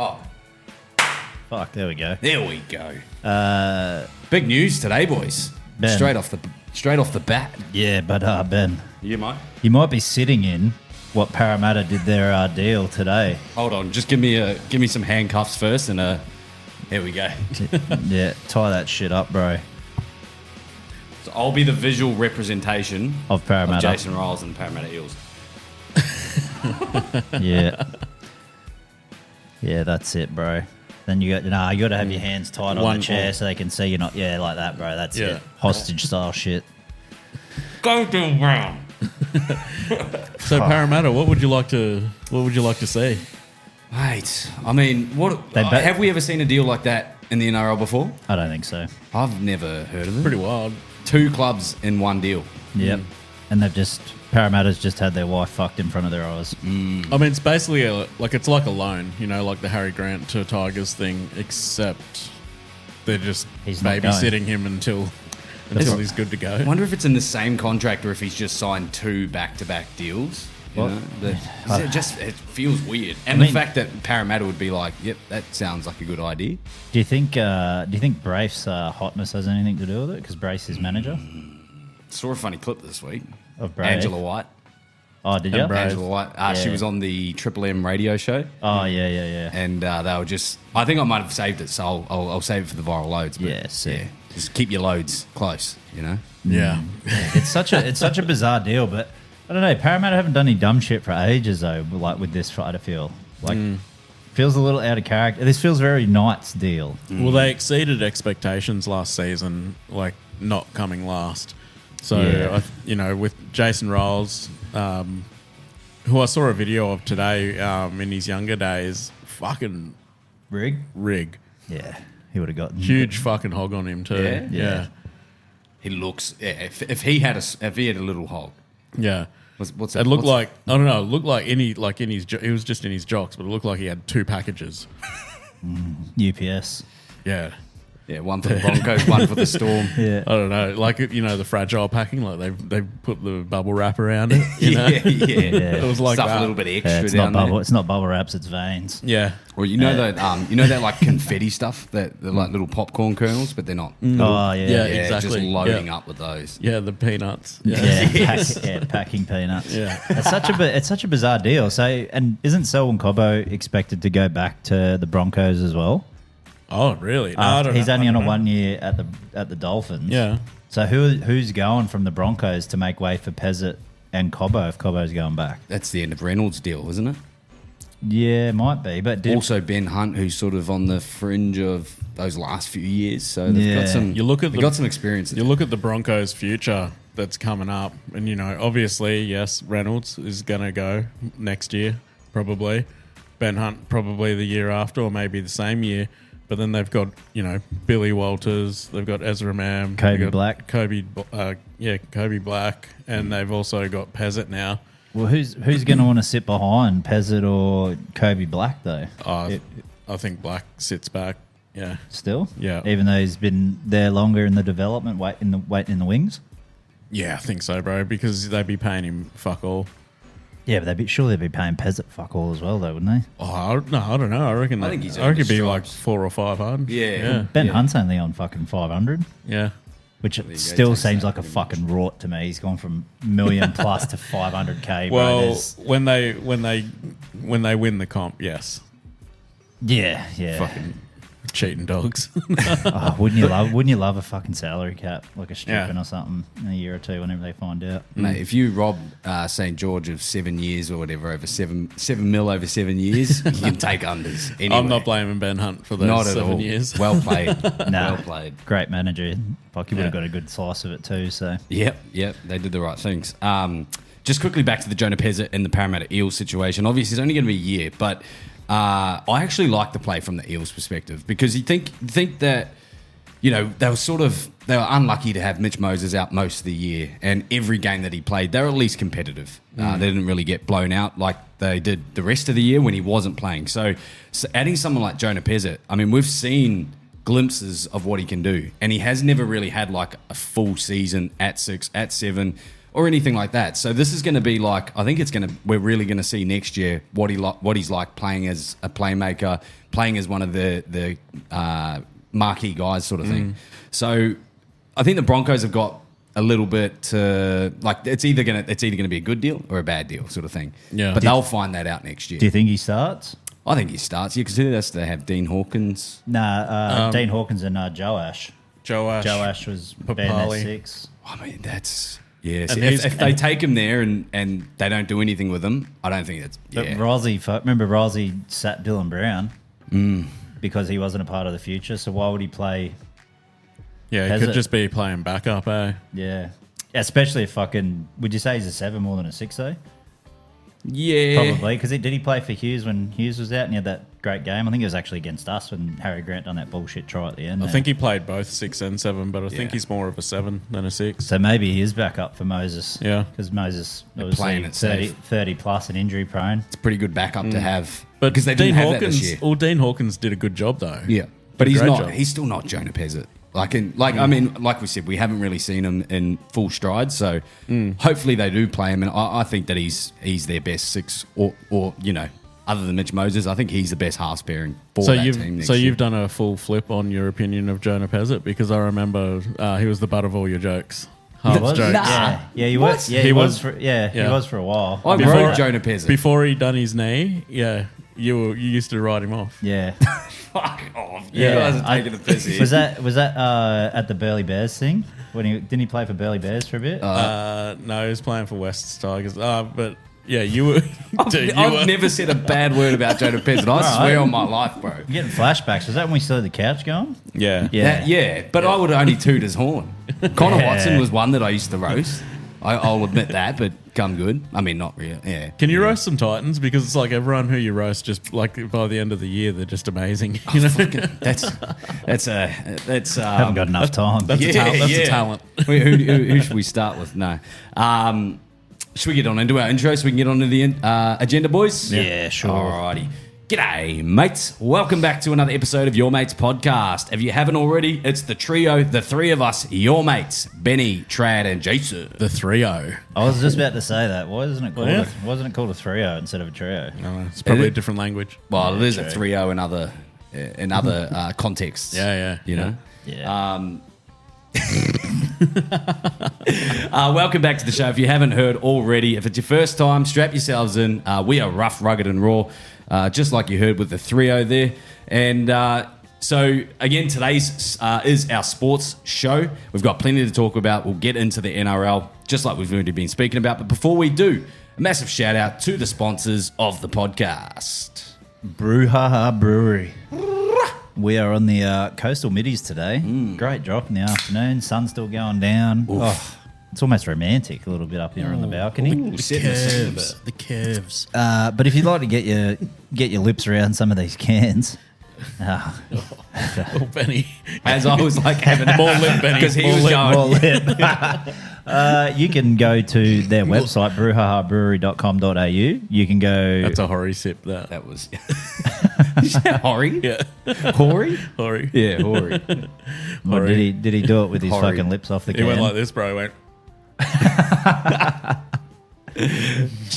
Oh, Fuck, there we go. there we go. Big news today, boys. Ben. Straight off the bat. Yeah, but Ben, You might. you might be sitting in what Parramatta did their deal today. Hold on, just give me some handcuffs first, and here we go. Yeah, tie that shit up, bro. So I'll be the visual representation Of Parramatta. of Jason Riles and the Parramatta Eels. Yeah. Yeah, that's it, bro. Then you got to have your hands tied on the chair so they can see you're not. Yeah, like that, bro. That's it. Hostage style shit. Go to Brown. So Parramatta, what would you like to see? Mate, I mean, have we ever seen a deal like that in the NRL before? I don't think so. I've never heard of it. Pretty wild. 2 clubs in one deal. Yep. And Parramatta's just had their wife fucked in front of their eyes. I mean, it's basically it's like a loan, like the Harry Grant to Tigers thing, except they're just He's not babysitting him until he's good to go. I wonder if it's in the same contract or if he's just signed 2 back-to-back deals. It feels weird. And the fact that Parramatta would be like, yep, that sounds like a good idea. Do you think Brafe's hotness has anything to do with it? Because Brace is manager Saw a funny clip this week. of Brave. Angela White. Oh, did you? Angela White. She was on the Triple M radio show. Oh, yeah. And they were just... I think I might have saved it, so I'll save it for the viral loads. But just keep your loads close, Yeah. It's such a bizarre deal, but I don't know. Parramatta haven't done any dumb shit for ages, though, like with this fight, I feel. Feels a little out of character. This feels very Knights deal. Well, they exceeded expectations last season, like not coming last. So, with Jason Riles, who I saw a video of today in his younger days, fucking rig. Yeah, he would have gotten Huge fucking hog on him too. Yeah. He looks... If he had a little hog... Yeah. What's it looked like? I don't know. It looked like he was just in his jocks, but it looked like he had 2 packages. UPS. Yeah. Yeah, one for the Broncos, one for the Storm. Yeah. I don't know. Like, the fragile packing, like they put the bubble wrap around it. Yeah. It was like Stuff that. a little bit extra It's down not bubble. there. It's not bubble wraps. It's veins. Yeah. Or that like confetti stuff, that they're like little popcorn kernels, but they're not. Oh Yeah, Yeah, exactly. just loading Yeah. up with those. Yeah, the peanuts. Yeah, packing peanuts. Yeah. It's such a bizarre deal. So, and isn't Selwyn Cobbo expected to go back to the Broncos as well? Oh, really? No, I don't He's know. only I on a don't know. 1 year at the Dolphins. Yeah. So who's going from the Broncos to make way for Pezet and Cobbo if Cobbo's going back? That's the end of Reynolds' deal, isn't it? Yeah, might be. But Also Ben Hunt, who's sort of on the fringe of those last few years. So they've got some. They've got some experience. You look at the Broncos' future that's coming up, and obviously, yes, Reynolds is going to go next year, probably. Ben Hunt probably the year after, or maybe the same year. But then they've got, Billy Walters, they've got Ezra Mam, Kobe Black. Kobe Black, and they've also got Pezet now. Well, who's going to want to sit behind Pezet or Kobe Black though? I think Black sits back. Yeah, Still, Yeah. Even though he's been there longer in the development, waiting in the wings. yeah, I think so, bro. Because they'd be paying him fuck all. Yeah, but surely they'd be paying Pezet fuck all as well, though, wouldn't they? Oh, I don't know. I reckon. I think he's I reckon it'd be earned the like stripes. 400 or 500. Yeah. Ben Hunt's only on fucking 500, Yeah. which you go, still takes seems that like a pretty fucking rort to me. He's gone from million plus to 500k. Well, bro. when they win the comp, yes. Yeah. Fucking cheating dogs. Oh, wouldn't you love a fucking salary cap, like a stripping or something in a year or two whenever they find out? Mate, if you rob St George of 7 years or whatever over 7 mil over 7 years, you can take unders. Anyway. I'm not blaming Ben Hunt for those Not at 7 all. years. Well played. Nah. Well played. Great manager. Fuck, he would have Yeah. got a good slice of it too. So Yep. They did the right things. Just quickly back to the Jonah Pezet and the Parramatta Eels situation. Obviously, it's only going to be a year, but I actually like the play from the Eels' perspective because you think that, they were unlucky to have Mitch Moses out most of the year, and every game that he played, they were at least competitive. They didn't really get blown out like they did the rest of the year when he wasn't playing. So adding someone like Jonah Pezet, I mean, we've seen glimpses of what he can do, and he has never really had like a full season at 6, at 7, or anything like that. So this is going to be like, I think we're really going to see next year what he's like playing as a playmaker, playing as one of the marquee guys, sort of thing. So I think the Broncos have got a little bit like it's either gonna be a good deal or a bad deal, sort of thing. Yeah. But they'll find that out next year. Do you think he starts? I think he starts. You consider this to have Dean Hawkins. Nah, Dean Hawkins and Joash. Joash was Papali. been at 6. I mean, that's yes. And If they take him there and they don't do anything with him, I don't think that's. But Yeah. Rozzy sat Dylan Brown because he wasn't a part of the future. So why would he play? Yeah, he could just be playing backup, eh? Yeah, especially if would you say he's a 7 more than a 6 though? Yeah, Probably, because did he play for Hughes when Hughes was out and he had that great game? I think it was actually against us when Harry Grant done that bullshit try at the end. I think he played both 6 and 7, but I think he's more of a 7 than a 6. So maybe he is back up for Moses. Yeah. Because Moses playing obviously it safe. 30 plus and injury prone. It's a pretty good backup to have. But because they Dean didn't have that this year. Dean Hawkins did a good job though. Yeah, but Did a he's great not. job. He's still not Jonah Pezet. I mean, like we said, we haven't really seen him in full stride. So hopefully they do play him, and I think that he's their best 6, or other than Mitch Moses, I think he's the best half pairing for that team. Next year. You've done a full flip on your opinion of Jonah Pezet, because I remember he was the butt of all your jokes. Hart's jokes. Nah. Yeah, he What? was. Yeah, He he was- was. He was for a while. I rode Jonah Pezet. Before he done his knee, you used to write him off. Yeah. Fuck off! You Yeah, guys are taking the piss here. Was that at the Burleigh Bears thing? Didn't he play for Burleigh Bears for a bit? No, he was playing for West Tigers. But yeah, you were. I've never said a bad word about Jonah Pezet. I swear on my life, bro. You're getting flashbacks. Was that when we still had the couch going? Yeah. Yeah. But I would only toot his horn. Connor Yeah. Watson was one that I used to roast. I'll admit that, but come good. I mean, not really. Yeah. Can you roast some Titans? Because it's like everyone who you roast, just like by the end of the year, they're just amazing. You know, That's Haven't got enough time. that's a talent. Who should we start with? No. Should we get on into our intro so we can get on to the agenda, boys? Yeah, sure. Alrighty. G'day, mates. Welcome back to another episode of Your Mates Podcast. If you haven't already, it's the trio, the three of us, your mates, Benny, Trad, and Jason. The 3-0. I was just about to say that. Why isn't it called? Yeah. Wasn't it called a 3-0 instead of a trio? It's probably it? a different language. Well, it is a true. trio in other contexts. Yeah. You know? Yeah. Welcome back to the show. If you haven't heard already, if it's your first time, strap yourselves in. We are rough, rugged, and raw, just like you heard with the 3-0 there. And so, again, today's is our sports show. We've got plenty to talk about. We'll get into the NRL, just like we've already been speaking about. But before we do, a massive shout out to the sponsors of the podcast. Brouhaha Brewery. We are on the coastal middies today. Great drop in the afternoon. Sun's still going down. Oh, it's almost romantic a little bit up here on the balcony. The Cavs. But if you'd like to get your lips around some of these cans, Oh, Benny. As I was like having More lip, Benny. because he More was lip. going. more lip. You can go to their website, brouhaharbrewery.com.au. You can go... That's a horry sip, that. That was Horry. Yeah. Hoary. Horry. Yeah, Hoary. What, did he do it with his Horrid. fucking lips off the He can? went like this, bro. He went,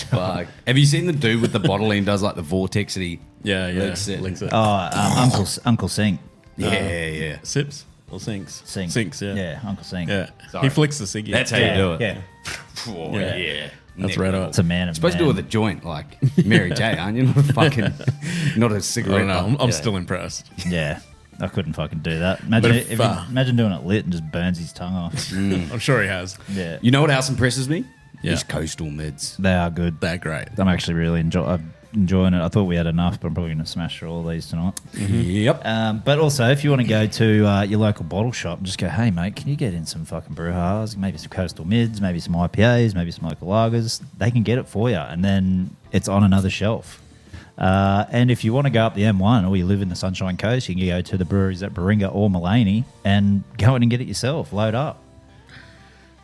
Fuck. Have you seen the dude with the bottle and does like the vortex that he yeah. Links it. Links it. Uncle Sink. Yeah. Sips or sinks? Sink. Sinks, yeah. Yeah, Uncle Sink. Yeah. Sorry. He flicks the ciggy. That's how you do it. Yeah. Oh, Yeah. yeah. That's Never. right on. It's a man of Supposed to do it man. with a joint, like Mary J, aren't you? Not a fucking, not a I cigarette. don't know. I'm Yeah. still impressed. Yeah. I couldn't fucking do that. Imagine, But if, imagine doing it lit and just burns his tongue off. I'm sure he has. Yeah. You know what else impresses me? Yeah. These coastal mids. They are good. They're great. I'm actually really enjoying it. I thought we had enough, but I'm probably going to smash through all these tonight. Yep. But also, if you want to go to your local bottle shop and just go, hey, mate, can you get in some fucking brewhas, maybe some coastal mids, maybe some IPAs, maybe some local lagers, they can get it for you. And then it's on another shelf. And if you want to go up the M1 or you live in the Sunshine Coast, you can go to the breweries at Baringa or Mullaney and go in and get it yourself. Load up.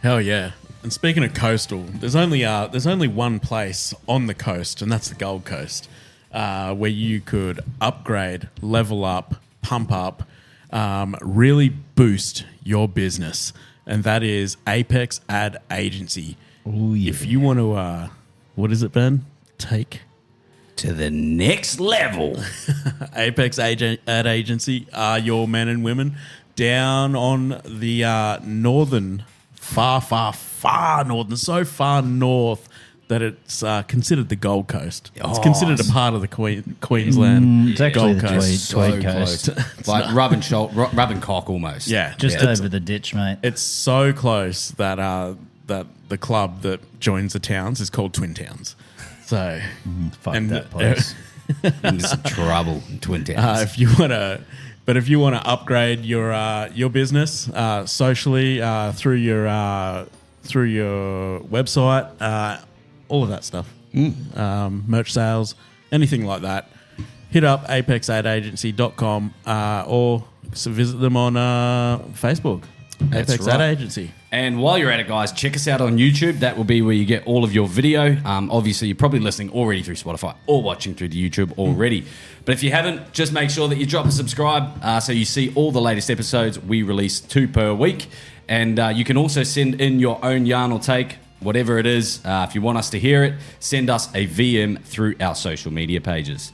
Hell yeah. And speaking of coastal, there's only one place on the coast, and that's the Gold Coast, where you could upgrade, level up, pump up, really boost your business. And that is Apex Ad Agency. Oh, yeah. If you want to, what is it, Ben? Take To the next level. Apex Ad Agency are your men and women down on the northern, far northern, so far north that it's considered the Gold Coast. It's considered a part of the Queensland It's actually Gold the Coast. Tweed Coast. Like rub and cock almost. Yeah, Just yeah. over the ditch, mate. It's so close that that the club that joins the towns is called Twin Towns. So, Fuck and, that place. Into some trouble in Twin Towns. if you want to upgrade your business socially through your website, all of that stuff, merch sales, anything like that, hit up apexadagency.com or visit them on Facebook. That's Apex right. Ad Agency. And while you're at it, guys, check us out on YouTube. That will be where you get all of your video. Obviously, you're probably listening already through Spotify or watching through the YouTube already. But if you haven't, just make sure that you drop a subscribe so you see all the latest episodes. We release 2 per week. And you can also send in your own yarn or take, whatever it is. If you want us to hear it, send us a VM through our social media pages.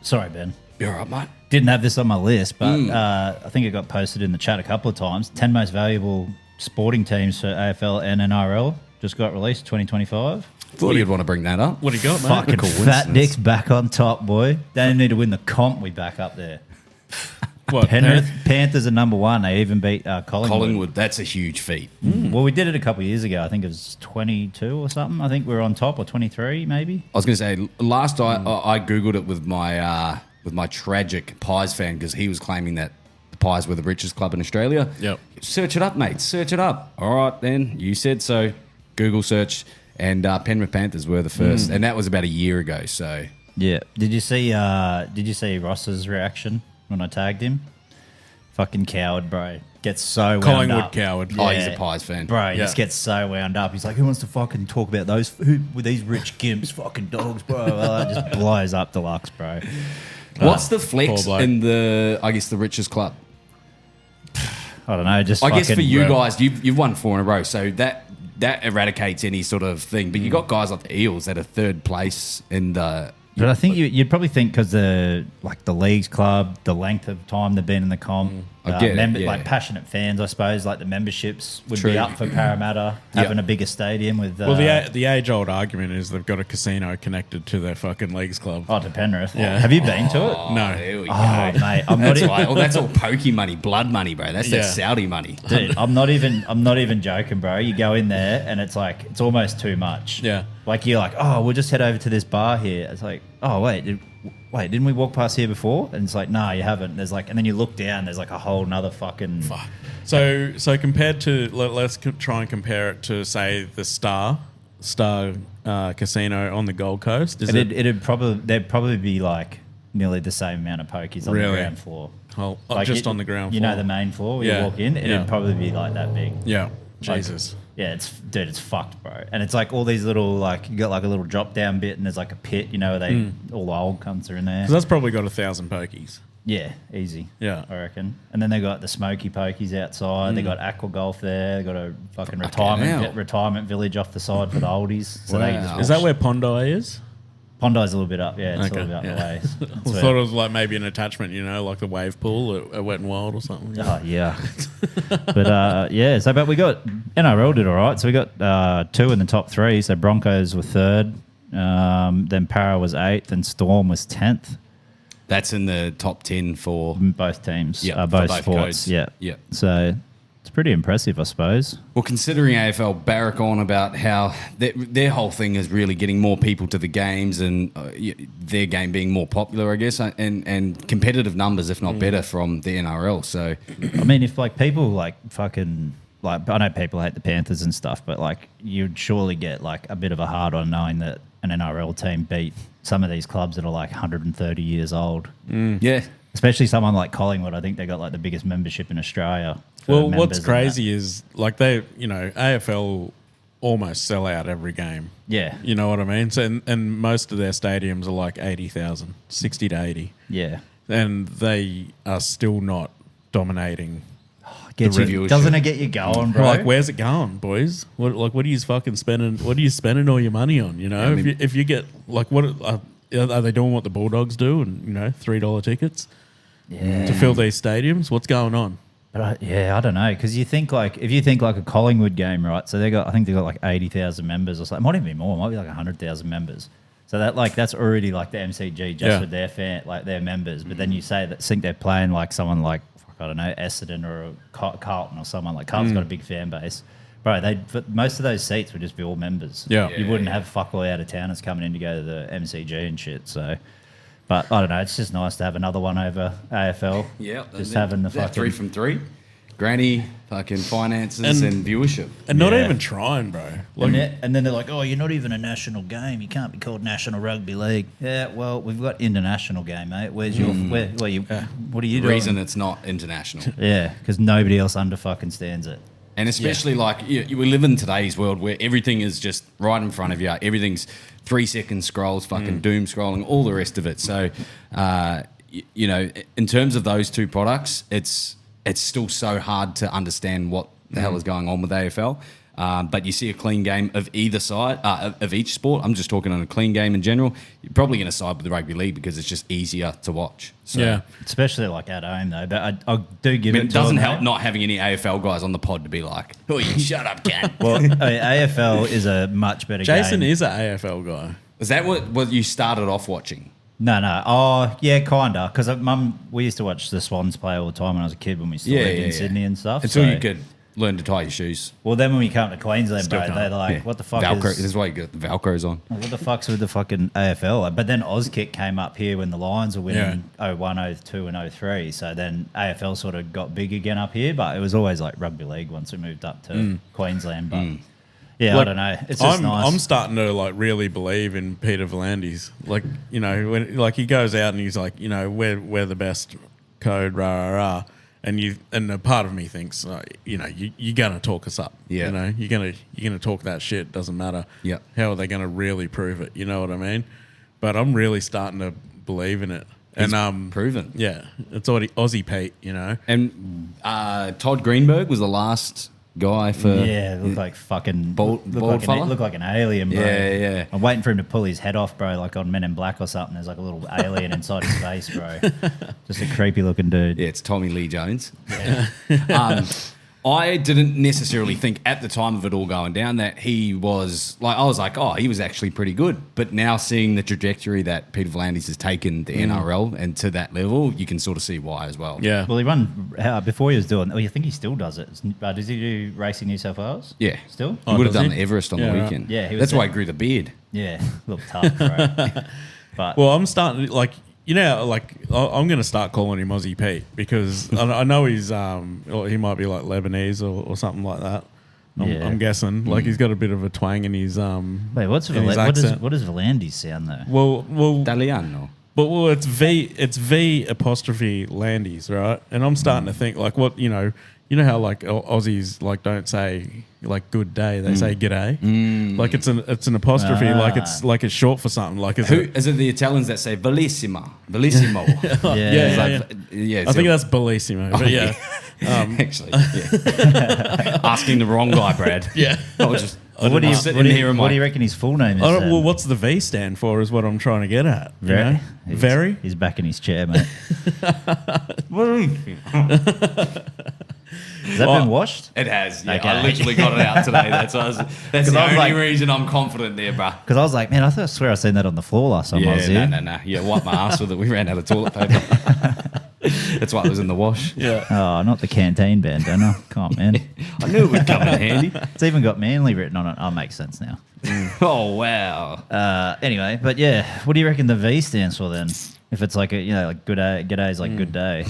Sorry, Ben. You're all right, mate. Didn't have this on my list, but I think it got posted in the chat a couple of times. 10 most valuable sporting teams for AFL and NRL just got released 2025. Thought you'd want to bring that up. What do you got, mate? Fucking coincidence. Fat Dick's back on top, boy. They don't need to win the comp. We back up there. What, Penrith Panthers are number 1. They even beat Collingwood. Collingwood, that's a huge feat. Well, we did it a couple of years ago. I think it was 22 or something. I think we were on top, or 23 maybe. I was going to say, last I Googled it with my tragic Pies fan because he was claiming that the Pies were the richest club in Australia. Yep. Search it up, mate. Search it up. All right, then. You said so. Google search. And Penrith Panthers were the first. And that was about a year ago, so... Yeah. Did you see Ross's reaction when I tagged him? Fucking coward, bro. Gets so wound Collingwood up. coward. Oh, he's a Pies fan. Bro, he Yeah. just gets so wound up. He's like, who wants to fucking talk about those? Who with these rich gimps, fucking dogs, bro? Well, that just blows up deluxe, bro. What's the flex poor bloke. in the richest club? I don't know. Just I guess for fucking- you guys, you've won 4 in a row, so that eradicates any sort of thing. But you got guys like the Eels that are third place in the... But I think you'd probably think because the leagues club, the length of time they've been in the comp, I get it, yeah. like passionate fans, I suppose, like the memberships would True. be up for Parramatta having a bigger stadium with. Well, the age-old argument is they've got a casino connected to their fucking leagues club. oh, to Penrith. Yeah. Have you been to it? No. There we go. Oh, mate, I'm not That's even. why. Oh, that's all pokey money, blood money, bro. That's Yeah. that Saudi money. Dude, I'm not even joking, bro. You go in there and it's like it's almost too much. Yeah. Like you're like, oh, we'll just head over to this bar here. It's like, oh wait, didn't we walk past here before? And it's like, no, you haven't. There's like, and then you look down. There's like a whole nother fucking. Fuck. So compared to let's try and compare it to say the Star Casino on the Gold Coast. Is it? There'd probably be like nearly the same amount of pokies on Really? the ground floor. Oh, just on the ground You floor. know the main floor where Yeah. you walk in. Yeah. It'd probably be like that big. Yeah. Like, Jesus. yeah, it's fucked, bro. And it's like all these little you got like a little drop down bit, and there's like a pit, where they all the old cunts are in there. So that's probably got 1,000 pokies. Yeah, easy. Yeah. I reckon. And then they got the smoky pokies outside. They got aqua golf there. They got a fucking hell. retirement village off the side for the oldies. So they can just Wow. Is that where Pondai is? Pondi's a little bit up. Yeah, it's Okay, a little bit up yeah. the way. I thought it was like maybe an attachment, like the wave pool at Wet and Wild or something. Oh yeah, but yeah. So, but we got NRL did all right. So we got 2 in the top 3. So Broncos were 3rd, then Para was 8th, and Storm was 10th. That's in the top 10 for... Both teams, Yeah, for both both sports. codes. Yeah, Yeah. So it's pretty impressive, I suppose. Well, considering AFL barrack on about how their whole thing is really getting more people to the games and their game being more popular, I guess, and competitive numbers, if not better, from the NRL. So, I mean, if like people like fucking like I know people hate the Panthers and stuff, but like you'd surely get like a bit of a hard on knowing that an NRL team beat some of these clubs that are like 130 years old. yeah. Especially someone like Collingwood. I think they got like the biggest membership in Australia. for Well, members what's and crazy is like they, AFL almost sell out every game. that. Yeah. You know what I mean? So, and most of their stadiums are like 80,000, 60 to 80. Yeah. And they are still not dominating Doesn't it get you going, bro? Like, where's it going, boys? What are you fucking spending? What are you spending all your money on? You know, if you get like, what are they doing? What the Bulldogs do, and $3 tickets to fill these stadiums? What's going on? But I don't know, because if you think like a Collingwood game, right? So I think they got like 80,000 members or something. It might even be more. It might be like 100,000 members. So that's already like the MCG just with their members. But then you think they're playing like someone like I don't know, Essendon or Carlton or someone like Carlton's got a big fan base. Bro, most of those seats would just be all members. Yeah. You wouldn't have fuck all out of towners coming in to go to the MCG and shit. So, but I don't know. It's just nice to have another one over AFL. Yeah. Just having the fucking 3 from 3. Granny, fucking finances and viewership. And not even trying, bro. Like, and then they're like, oh, you're not even a national game. You can't be called National Rugby League. Yeah, well, we've got international game, mate. Where's your... what are you doing? Reason it's not international. Yeah, because nobody else under fucking stands it. And especially we live in today's world where everything is just right in front of you. Everything's 3-second scrolls, fucking doom scrolling, all the rest of it. So, in terms of those two products, it's still so hard to understand what the hell is going on with AFL. But you see a clean game of either side, of each sport. I'm just talking on a clean game in general. You're probably going to side with the rugby league because it's just easier to watch. So, yeah. Especially like at home though. But I do give it to it doesn't them, help not having any AFL guys on the pod to be like, oh, you shut up, cat. Well, AFL is a much better game. Jason is an AFL guy. Is that what you started off watching? No. Oh, yeah, kinda. Because we used to watch the Swans play all the time when I was a kid when we still lived in Sydney and stuff. Until you could learn to tie your shoes. Well, then when we come to Queensland, bro, they're like, what the fuck Velcro. This is why you got the Velcros on. What the fuck's with the fucking AFL? But then Auskick came up here when the Lions were winning 01, 02 and 03. So then AFL sort of got big again up here. But it was always like rugby league once we moved up to Queensland. But yeah, I don't know. It's just nice. I'm starting to like really believe in Peter V'landys. Like, when like he goes out and he's like, we're the best code, rah rah rah. And a part of me thinks, you're gonna talk us up. Yeah. You're gonna talk that shit. Doesn't matter. Yeah. How are they gonna really prove it? You know what I mean? But I'm really starting to believe in it. He's and proven. Yeah, it's already Aussie Pete. And Todd Greenberg was the last guy for looked like fucking bald fella? Looked like an alien, bro. Yeah. I'm waiting for him to pull his head off, bro, like on Men in Black or something. There's like a little alien inside his face, bro. Just a creepy looking dude. Yeah, it's Tommy Lee Jones. Yeah. I didn't necessarily think at the time of it all going down that he was like, I was like, oh, he was actually pretty good. But now seeing the trajectory that Peter V'landys has taken the NRL and to that level, you can sort of see why as well. Yeah. Well, he before he was doing. Oh, you think he still does it? Does he do Racing New South Wales? Yeah, still. He would have done the Everest on the weekend. Yeah, that's why he grew the beard. Yeah, a little tough, bro. But well, I'm starting like. I'm going to start calling him Aussie Pete because I know he's he might be like Lebanese or something like that. I'm guessing like he's got a bit of a twang in his Wait, what does V'landys sound though? Well, Italiano. But it's V apostrophe Landys, right? And I'm starting to think like what how like Aussies like don't say like good day, they say g'day. Like it's an apostrophe, like it's short for something. Like is it the Italians that say bellissimo? Yeah. I think that's bellissimo. But yeah, actually, yeah. Asking the wrong guy, Brad. Yeah. What do you reckon his full name is? Well, what's the V stand for? Is what I'm trying to get at. Very. He's back in his chair, mate. Has that been washed? It has. Yeah, Okay. I literally got it out today. That's the only reason I'm confident there, bro. Because I was like, man, I swear I seen that on the floor last time I was here. No. Yeah, wipe my ass with it. We ran out of toilet paper. That's why it was in the wash. Yeah. Oh, not the canteen bandana. Come on, man. I knew it would come in handy. It's even got Manly written on it. Oh, makes sense now. Oh, wow. Anyway, but yeah, what do you reckon the V stands for then? If it's like like good day, g'day is like good day.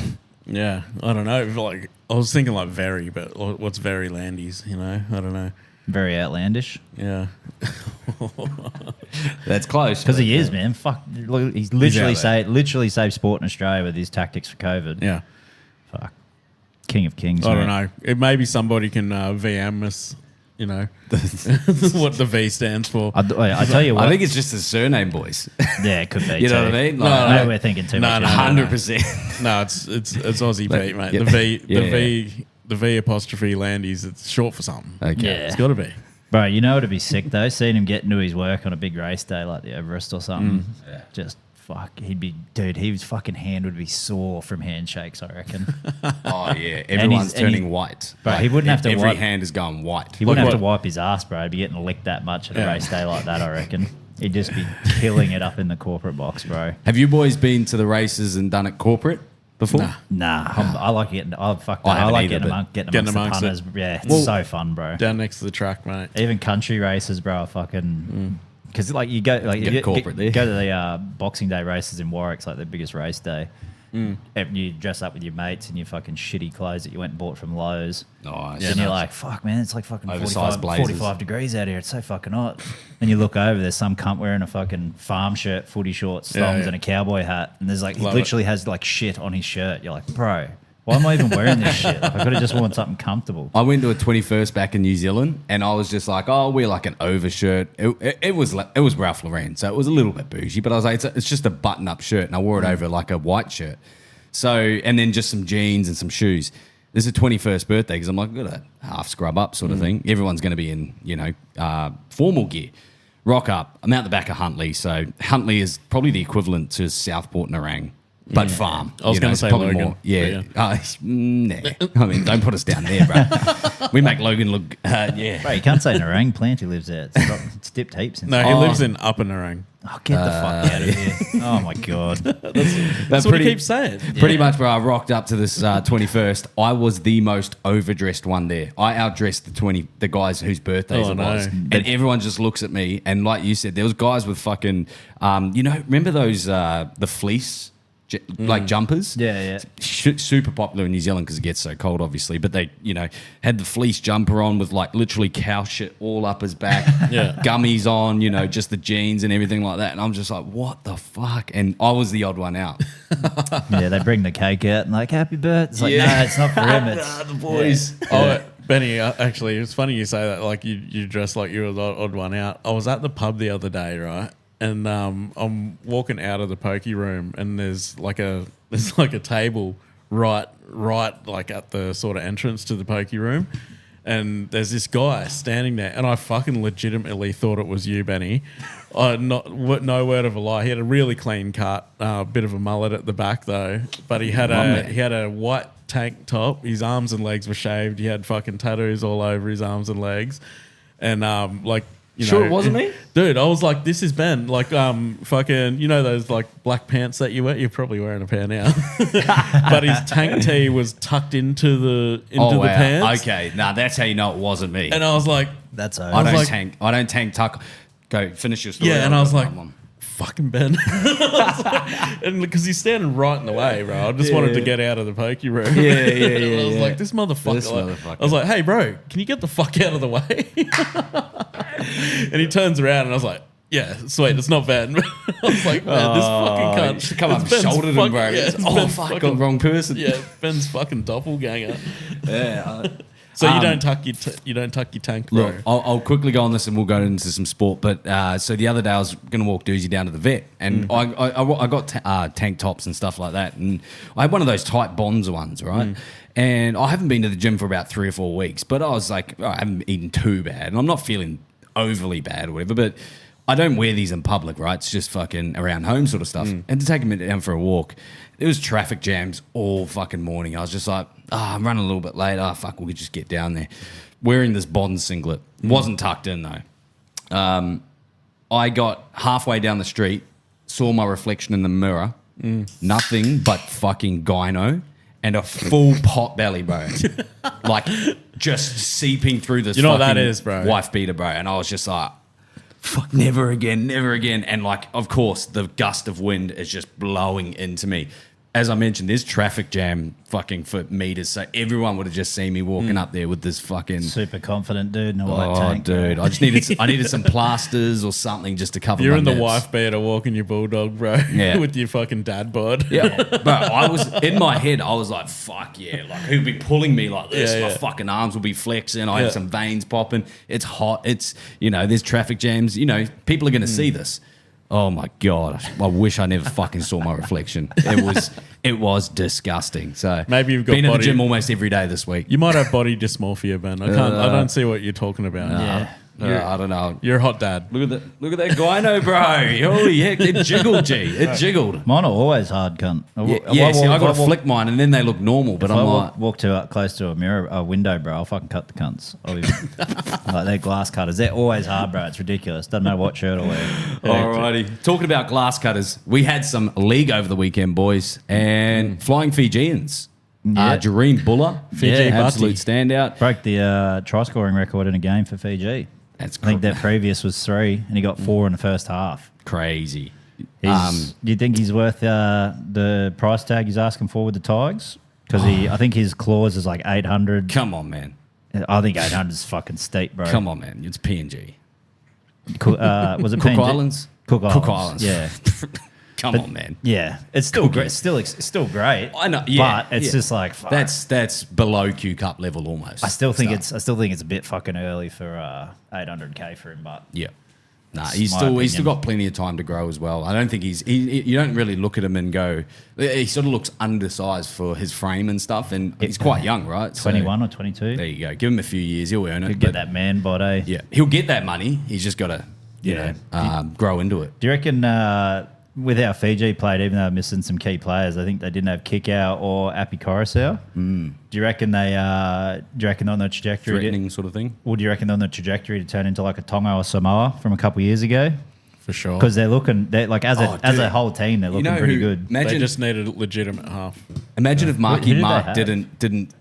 Yeah, I don't know. Like I was thinking like very, but what's very Landys? I don't know. Very outlandish. Yeah. That's close. Because he is, man. Fuck. Look, he's literally saved sport in Australia with his tactics for COVID. Yeah. Fuck. King of kings. I don't know. Maybe somebody can VM us. What the V stands for. I tell you what. I think it's just his surname, boys. Yeah, it could be. You know what I mean? No, we're thinking too much. 100%. No, it's Aussie Pete, mate. Yeah. The the V apostrophe Landies, it's short for something. Okay. Yeah. It's got to be. Bro, you know what'd be sick though? Seeing him get into his work on a big race day like the Everest or something. Yeah. Just fuck, his fucking hand would be sore from handshakes, I reckon. Oh yeah, everyone's turning white. But he wouldn't have to every wipe. hand is going white. He wouldn't Like have to what? wipe his ass, bro. He'd be getting licked that much at a Yeah. race day like that, I reckon. He'd just be killing it up in the corporate box, bro. Have you boys been to the races and done it corporate before? Nah. I like getting. I haven't like either, getting but amongst the amongst punters. it. Yeah, it's Well- so fun, bro. Down next to the track, mate. Even country races, bro. Fucking because like you go like Get you corporate there. go to the Boxing Day races in Warwick's like the biggest race day. And you dress up with your mates in your fucking shitty clothes that you went and bought from Lowe's. Nice. And you're like, fuck, man, it's like fucking Oversized 45 degrees out here. It's so fucking hot. And you look over, there's some cunt wearing a fucking farm shirt, footy shorts, thongs, yeah. and a cowboy hat. And there's like, he Love literally has like shit on his shirt. You're like, bro, why am I even wearing this shit? Like, I could have just worn something comfortable. I went to a 21st back in New Zealand, and I was just like, "Oh, I'll wear like an overshirt." It was Ralph Lauren, so it was a little bit bougie, but I was like, "It's just a button-up shirt," and I wore it over like a white shirt. So, and then just some jeans and some shoes. This is a 21st birthday because I'm like, I've got a half scrub up sort of thing. Everyone's going to be in, formal gear. Rock up. I'm out the back of Huntley, so Huntley is probably the equivalent to Southport Narang. But farm. I was you know, gonna it's say probably Logan, more. Yeah. but Nah. I mean, don't put us down there, bro. We make Logan look, yeah. Bro, you can't say Narang plant he lives there. It's dipped heaps. No, he lives in Upper Narang. Oh, get the fuck out of here. Oh, my God. That's what he keeps saying. Pretty much, bro. I rocked up to this 21st. I was the most overdressed one there. I outdressed the guys whose birthdays Oh, it was, no. and everyone just looks at me. And like you said, there was guys with fucking, remember those the fleece like jumpers? Yeah. Super popular in New Zealand because it gets so cold, obviously. But they, had the fleece jumper on with like literally cow shit all up his back, Yeah. gummies on, just the jeans and everything like that. And I'm just like, what the fuck? And I was the odd one out. Yeah, they bring the cake out and like, happy birthday. It's like, Yeah. no, it's not for him. It's the boys. Oh, Benny, actually, it's funny you say that. Like you dress like you were the odd one out. I was at the pub the other day, right? And I'm walking out of the pokey room, and there's like a table right like at the sort of entrance to the pokey room, and there's this guy standing there, and I fucking legitimately thought it was you, Benny. No word of a lie. He had a really clean cut, bit of a mullet at the back though, but he had a white tank top. His arms and legs were shaved. He had fucking tattoos all over his arms and legs, and Sure it wasn't me? Dude, I was like, this is Ben. Like, fucking, those like black pants that you wear? You're probably wearing a pair now. But his tank tee was tucked into the pants. Okay, now that's how you know it wasn't me. And I was like, that's over. I don't tank tuck. Go finish your story. yeah. And I was like, One. fucking Ben. And because he's standing right in the way, bro. I just wanted to get out of the pokey room. Yeah. And I was like, this motherfucker. I was like, hey, bro, can you get the fuck out of the way? And he turns around and I was like, yeah, sweet, it's not Ben. I was like, man, this fucking cunt. You should come up and Ben's shouldered him, bro. Yeah, it's Oh, Ben's fuck, fucking- got the wrong person. Yeah, Ben's fucking doppelganger. Yeah. So you don't tuck your tank, bro. Look, I'll quickly go on this and we'll go into some sport. But so the other day I was going to walk Doozy down to the vet, and I got tank tops and stuff like that, and I had one of those tight Bonds ones, right? And I haven't been to the gym for about 3 or 4 weeks, but I was like, I haven't eaten too bad, and I'm not feeling overly bad or whatever, but I don't wear these in public, right? It's just fucking around home sort of stuff. And to take him down for a walk, there was traffic jams all fucking morning. I was just like, I'm running a little bit late. Fuck, we could just get down there. Wearing this Bond singlet. Wasn't tucked in though. I got halfway down the street, saw my reflection in the mirror. Nothing but fucking gyno and a full pot belly, bro. Like just seeping through this You know what fucking that is, bro? wife beater, bro. And I was just like, fuck, never again, never again. And like, of course, the gust of wind is just blowing into me. As I mentioned, there's traffic jam fucking for meters, so everyone would have just seen me walking up there with this fucking... Super confident dude in a white Oh, tank. dude, I just needed some plasters or something just to cover You're my in the nips. wife beater walking your bulldog, bro. Yeah. With your fucking dad bod. Yeah, bro, I was in my head. I was like, "Fuck yeah!" Like, who'd be pulling me like this? Yeah, My yeah. fucking arms will be flexing. I Yeah. have some veins popping. It's hot. It's there's traffic jams. People are going to see this. Oh my god! I wish I never fucking saw my reflection. It was disgusting. So Maybe you've got been at the body- gym almost every day this week. You might have body dysmorphia, Ben. I don't see what you're talking about. Yeah. I don't know. You're a hot dad. Look at that gyno, bro. Holy heck, it jiggled, G. It jiggled. Mine are always hard, cunt. Yeah, see, I got to flick mine, and then they look normal. But If I'm I like, walk too close to a window, bro, I'll fucking cut the cunts. I'll be, like, they're glass cutters. They're always hard, bro. It's ridiculous. Doesn't matter what shirt I wear. alrighty. Talking about glass cutters, we had some league over the weekend, boys, and flying Fijians. Yeah. Jareen Buller, Fiji absolute Butty. standout. Broke the try scoring record in a game for Fiji. That's I think their previous was 3, and he got 4 in the first half. crazy. Do you think he's worth the price tag he's asking for with the Tigers? Because I think his clause is like 800. Come on, man. I think 800 is fucking steep, bro. Come on, man. It's PNG. Was it Cook PNG? Islands? Cook Islands. Cook Islands. Yeah. Come on, man. Yeah, it's still great. It's still great. I know, yeah, but it's yeah. just like fuck. That's below Q Cup level almost. I still think it's a bit fucking early for 800k for him. But Yeah. Nah, That's he's my still opinion. got plenty of time to grow as well. I don't think you don't really look at him and go, he sort of looks undersized for his frame and stuff, and he's quite young, right? So 21 or 22, there you go. Give him a few years, he'll earn it. could get but that man body. Yeah, he'll get that money. He's just got to, grow into it. Do you reckon with how Fiji played, even though missing some key players, I think they didn't have Kickout or Api Coruscant. Do you reckon they're on the trajectory? Threatening sort of thing. Or do you reckon they're on the trajectory to turn into like a Tonga or Samoa from a couple of years ago? For sure. Because they're like as Oh, a dude. whole team, they're looking know pretty who- good. They Imagine, just needed a legitimate half. imagine if Who Marky did they Mark have? didn't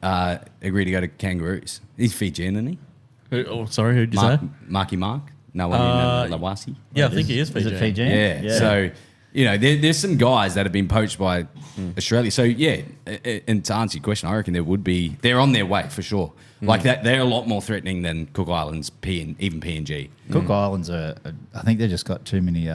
agree to go to Kangaroos. He's Fijian, isn't he? Sorry, who'd you say? Marky Mark? No, Lawasi. Yeah, I think he is Is Fiji. it Fiji? Yeah. So, there's some guys that have been poached by Australia. So, yeah, and to answer your question, I reckon they're on their way for sure. Like that, they're a lot more threatening than Cook Islands, even PNG. Cook Islands I think they just got too many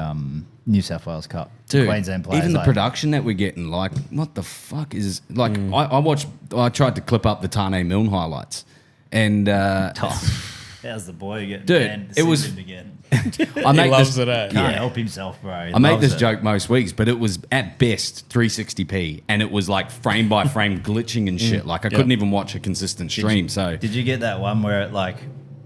New South Wales Cup, Queensland players. Even the like- production that we're getting, like, what the fuck is like? I tried to clip up the Tane Milne highlights, and How's the boy getting Dude, banned it was- decision again? I He make loves this, it, eh? Can't help himself, bro. I make this joke most weeks, but it was at best 360p, and it was like frame by frame glitching and shit. Like I couldn't even watch a consistent stream. So Did you get that one where it like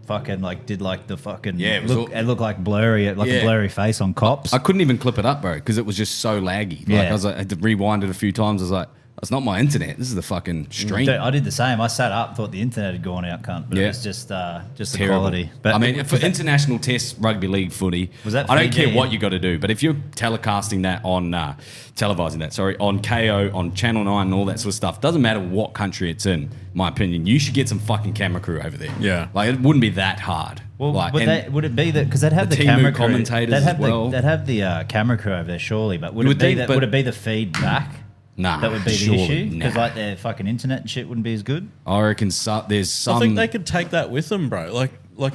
fucking like did like the fucking Yeah, it was all- it looked like blurry, like Yeah. a blurry face on cops? I couldn't even clip it up, bro, because it was just so laggy. Like, Yeah. I had to rewind it a few times. I was like, that's not my internet. This is the fucking stream. Dude, I did the same. I sat up, thought the internet had gone out, cunt, but Yeah. it was just the Terrible. quality. But I mean, for was that- international test rugby league footy, Was that I don't Fiji? care what you got to do, but if you're telecasting that on on KO, on Channel 9 and all that sort of stuff, doesn't matter what country it's in, my opinion, you should get some fucking camera crew over there. Yeah. Like, it wouldn't be that hard. Well, like, would it be that because they'd have the the, Timu camera crew, commentators they'd have as well. they'd have the camera crew over there, surely. But would You it would be think, that? but- Would it be the feedback? Nah, That would be the surely, issue because nah. like their fucking internet and shit wouldn't be as good. I reckon there's some... I think they could take that with them, bro. Like Starlink,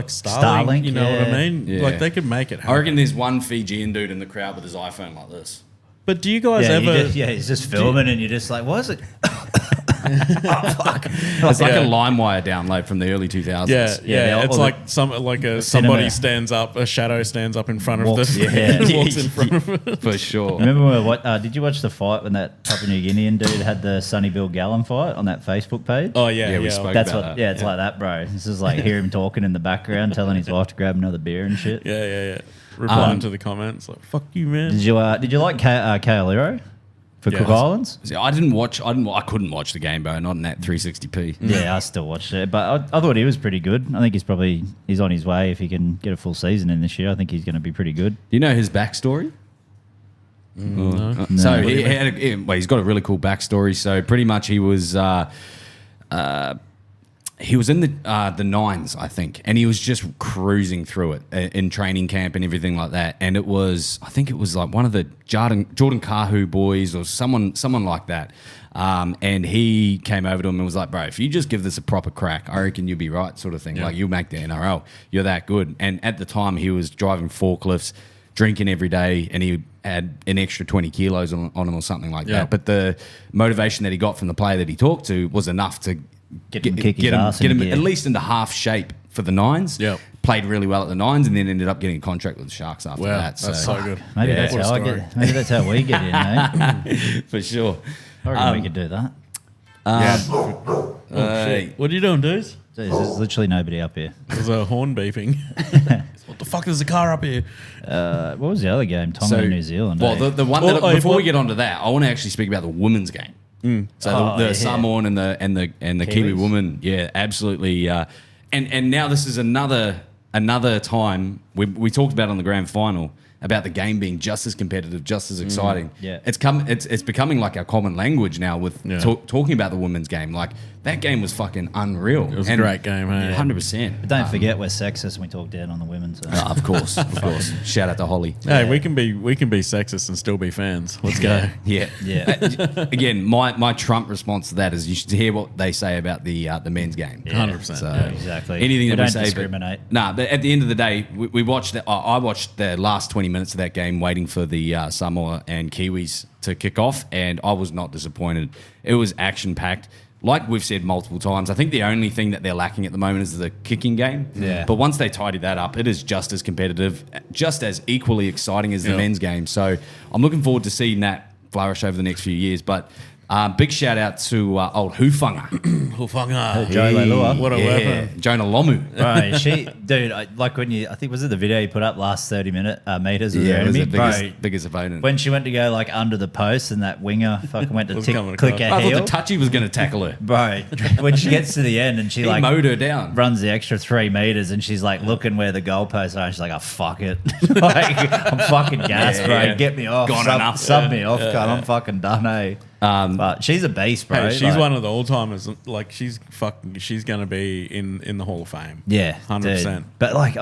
Starlink, you know what I yeah. mean? Yeah. Like they could make it happen. I reckon there's one Fijian dude in the crowd with his iPhone like this. But do you guys Yeah, ever? he's just filming and you're just like, what is it? It's like Yeah. a LimeWire download from the early 2000s. Yeah, Yeah, it's or like somebody cinema. stands up, a shadow stands up in front of Walks- the yeah. walks in front of it. For sure. Remember what? Did you watch the fight when that Papua New Guinean dude had the Sonny Bill Gallen fight on that Facebook page? Oh yeah, Yeah, we spoke That's about what. that. Yeah, it's like that, bro. This is like hear him talking in the background, telling his wife to grab another beer and shit. Yeah. Replying to the comments like "fuck you, man." Did you like Kaolero for Yeah. Cook Islands? See, I couldn't watch the game, bro, not in that 360p. Yeah, I still watched it, but I thought he was pretty good. I think he's on his way if he can get a full season in this year. I think he's going to be pretty good. Do you know his backstory? No. So he's got a really cool backstory. So pretty much he was in the nines, I think, and he was just cruising through it in training camp and everything like that. And I think it was like one of the Jordan Kahu boys or someone like that. And he came over to him and was like, bro, if you just give this a proper crack, I reckon you'll be right, sort of thing. Yeah. Like, you'll make the NRL. You're that good. And at the time, he was driving forklifts, drinking every day, and he had an extra 20 kilos on him or something like Yeah. that. But the motivation that he got from the player that he talked to was enough to Get him kick his ass get in him gear. at least into half shape for the Nines. Yep. Played really well at the Nines, and then ended up getting a contract with the Sharks after Wow, that. that's so good. Maybe Yeah. that's how I get. Maybe that's how we get in, eh? For sure. I reckon we could do that. Shit. What are you doing, dudes? Jeez, there's literally nobody up here. There's a horn beeping. What the fuck? There's a car up here. What was the other game? Tonga and New Zealand. Well, eh? the one Well, that, before we get onto that, I want to actually speak about the women's game. So the yeah. Samoan and the Kiwi Kiwis. woman, yeah, absolutely. And now this is another time we talked about on the grand final about the game being just as competitive, just as exciting. Yeah. It's becoming like our common language now with talking about the women's game. Like that game was fucking unreal. It was a great game, hey? 100%. But don't forget we're sexist and we talk down on the women. So. Of course. Shout out to Holly. Hey, we can be sexist and still be fans. Let's go. Yeah. Again, my Trump response to that is you should hear what they say about the men's game. 100%. So Exactly. anything We that we don't say, discriminate. but at the end of the day, we watched. I watched the last 20 minutes of that game, waiting for the Samoa and Kiwis to kick off, and I was not disappointed. It was action packed. Like we've said multiple times, I think the only thing that they're lacking at the moment is the kicking game. Yeah. But once they tidy that up, it is just as competitive, just as equally exciting as the men's game. So I'm looking forward to seeing that flourish over the next few years. But big shout out to old Hufanga. Hufanga. Joe Leilua. What a weapon. Jonah Lomu. Right, dude, like when I think was it the video you put up last 30 meters of the Yeah, it was enemy? the biggest opponent. When she went to go like under the post and that winger fucking went to Was coming click across. her I heel. thought the touchy was going to tackle her. Bro, when she gets to the end and she He like mowed her down. runs the extra 3 meters and she's like looking where the goalposts are and she's like, oh, fuck it. Like, I'm fucking gassed, bro. yeah. Get me off. Gone enough. Sub me off, cunt. I'm fucking done, eh? But she's a beast, bro. Hey, she's Like, one of the all timers. Like she's going to be in the Hall of Fame. Yeah, 100%. dude. But like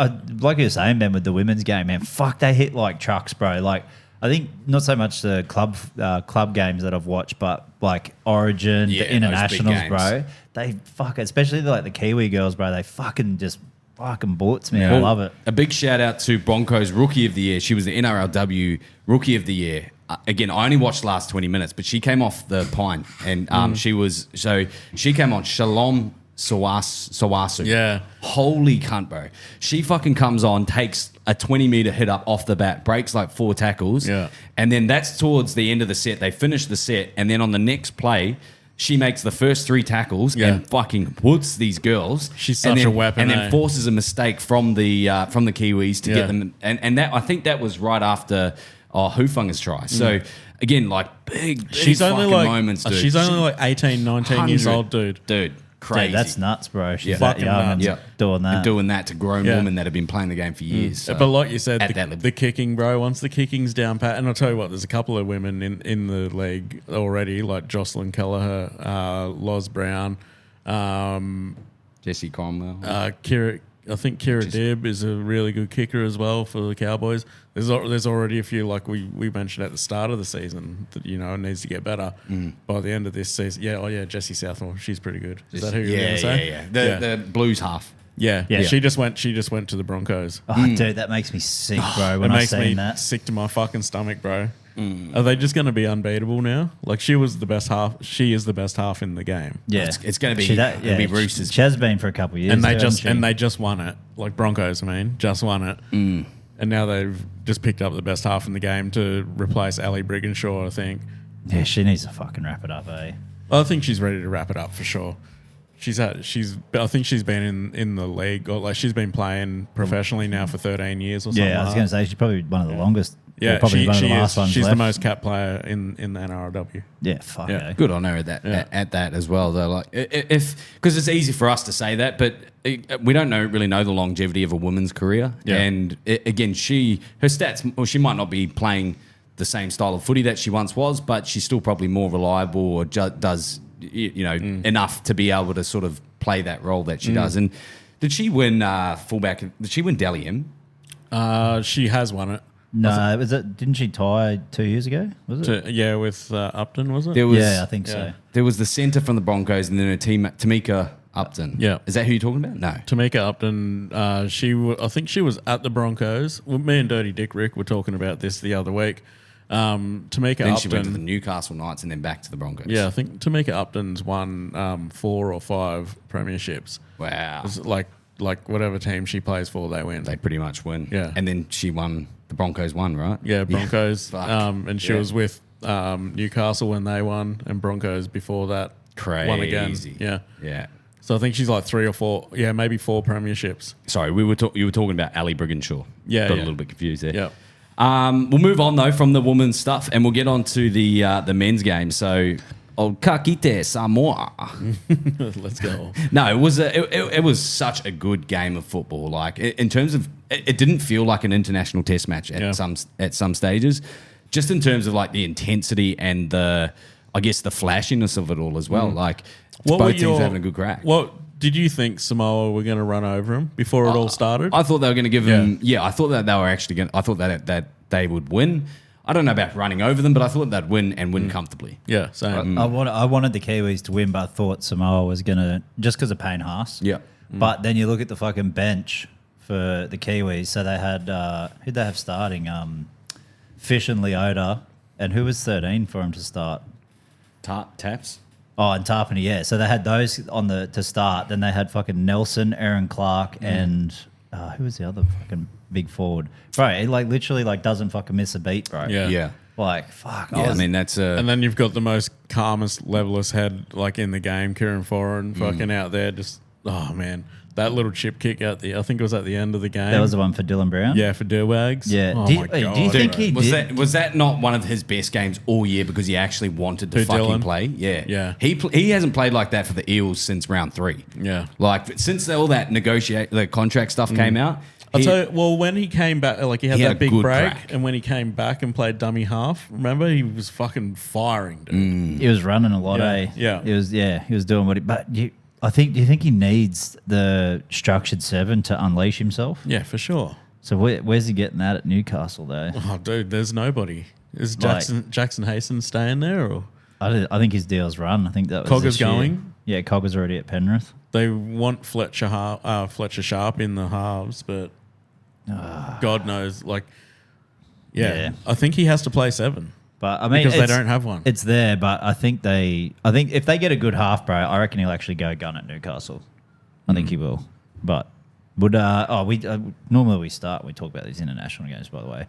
you were saying, Ben, with the women's game, man, fuck, they hit like trucks, bro. Like I think not so much the club games that I've watched, but like Origin, Yeah, the internationals, those big bro. games. They fuck, especially like the Kiwi girls, bro. They fucking just fucking bullets me. I love it. A big shout out to Broncos Rookie of the Year. She was the NRL W Rookie of the Year. Again, I only watched the last 20 minutes, but she came off the pine and she came on Shalom Sawasu. Yeah. Holy cunt, bro. She fucking comes on, takes a 20-meter hit up off the bat, breaks like 4 tackles. Yeah. And then that's towards the end of the set. They finish the set, and then on the next play, she makes the first 3 tackles and fucking puts these girls. She's such a weapon, And eh? then forces a mistake from the Kiwis to get them. And that I think that was right after Hufunga's try. So again, like big She's only fucking like moments, dude. she's only like 18, 19 years 100. old, dude. Dude, crazy. Dude, that's nuts, bro. She's Yeah. that Fucking young nuts. and doing that. And doing that to grown Yeah. women that have been playing the game for years. So. But like you said, At that level. the kicking, bro. Once the kicking's down pat, and I'll tell you what, there's a couple of women in the league already, like Jocelyn Kelleher, Loz Brown, Jesse Cromwell. Kira. I think Kira Dibb is a really good kicker as well for the Cowboys. There's already a few, like we mentioned at the start of the season, that needs to get better. By the end of this season, Jessie Southmore, she's pretty good. Is that who you're going to say? Yeah. The Blues half. Yeah. Yeah. She just went to the Broncos. Oh, dude, that makes me sick, bro. When It I makes me seen that. sick to my fucking stomach, bro. Are they just going to be unbeatable now? Like she was the best half. She is the best half in the game. Yeah, It's going to be it'll be Roosters. She has been for a couple of years, And they too, just hasn't she? just won it. Like Broncos, just won it. And now they've just picked up the best half in the game to replace Ali Brigginshaw, I think. Yeah, she needs to fucking wrap it up, eh? I think she's ready to wrap it up for sure. I think she's been in the league, or like she's been playing professionally now for 13 years or something. Yeah, I was going to say she's probably one of the longest. Yeah, or probably one of the she last is. ones She's left. the most capped player in the NRL W. Yeah, fuck Yeah. yeah. Good on her at that as well, though. Like, because it's easy for us to say that, but we don't really know the longevity of a woman's career. Yeah. And again, her stats, well, she might not be playing the same style of footy that she once was, but she's still probably more reliable or does enough to be able to sort of play that role that she does. And did she win fullback? Did she win Dally M? She has won it. No, didn't she tie 2 years ago? Was it? With Upton, was it? Yeah, I think so. There was the centre from the Broncos and then her team, Tamika Upton. Yeah. Is that who you're talking about? No. Tamika Upton, I think she was at the Broncos. Well, me and Dirty Dick Rick were talking about this the other week. Tamika Then Upton. she went to the Newcastle Knights and then back to the Broncos. Yeah, I think Tamika Upton's won 4 or 5 premierships. Wow. It's like like whatever team she plays for, they win. They pretty much win. Yeah. And then she won. The Broncos won, right? Yeah, Broncos. Fuck. And she Yeah. was with Newcastle when they won, and Broncos before that won again. Crazy. Yeah. Yeah. So I think she's like 3 or 4, maybe 4 premierships. Sorry, you were talking about Ali Brigginshaw. Yeah, Got yeah. a little bit confused there. Yeah. We'll move on though from the women's stuff, and we'll get on to the men's game. So, old Kakite Samoa. Let's go. No, it was such a good game of football. Like in terms of, it didn't feel like an international test match at some stages. Just in terms of like the intensity and the flashiness of it all as well. Like both teams having a good crack. What did you think Samoa were going to run over them before it all started? I thought they were going to give them. Yeah, I thought that they were actually going. I thought that they would win. I don't know about running over them, but I thought they'd win and win comfortably. Yeah, same. I wanted the Kiwis to win, but I thought Samoa was going to, just because of Payne Haas. Yeah. But then you look at the fucking bench for the Kiwis. So they had, who'd they have starting? Fish and Leota. And who was 13 for him to start? Taps. Oh, and Tarpany, yeah. So they had those to start. Then they had fucking Nelson, Aaron Clark, and who was the other fucking big forward? Bro, he like literally like doesn't fucking miss a beat, bro. Yeah. Like, fuck. Yeah, I mean, that's a... And then you've got the most calmest, levelest head like in the game, Kieran Foran, fucking out there. Just, oh, man. That little chip kick out I think it was at the end of the game. That was the one for Dylan Brown? Yeah, for Durwags. Yeah. Oh, Do my God. you think he did? Was that not one of his best games all year because he actually wanted to Who, fucking Dylan? play? Yeah. Yeah. He hasn't played like that for the Eels since round 3. Yeah. Like, since all that the contract stuff came out... I'll tell you, well, when he came back, like he had He had that a big good break, crack. and when he came back and played dummy half, remember, he was fucking firing, dude. He was running a lot, Yeah, eh? yeah. He was doing what he... But do you think he needs the structured 7 to unleash himself? Yeah, for sure. So where's he getting that at Newcastle, though? Oh, dude, there's nobody. Is Like- Jackson Hastings staying there, or I think his deal's run. I think that was Cogger's this year. going? Yeah, Cogger's already at Penrith. they want Fletcher Sharp in the halves, but God knows, like, Yeah. I think he has to play 7. But I mean, Because they it's- don't have one. It's there, but I think if they get a good half, bro, I reckon he'll actually go gun at Newcastle. I think he will. But normally we talk about these international games, by the way.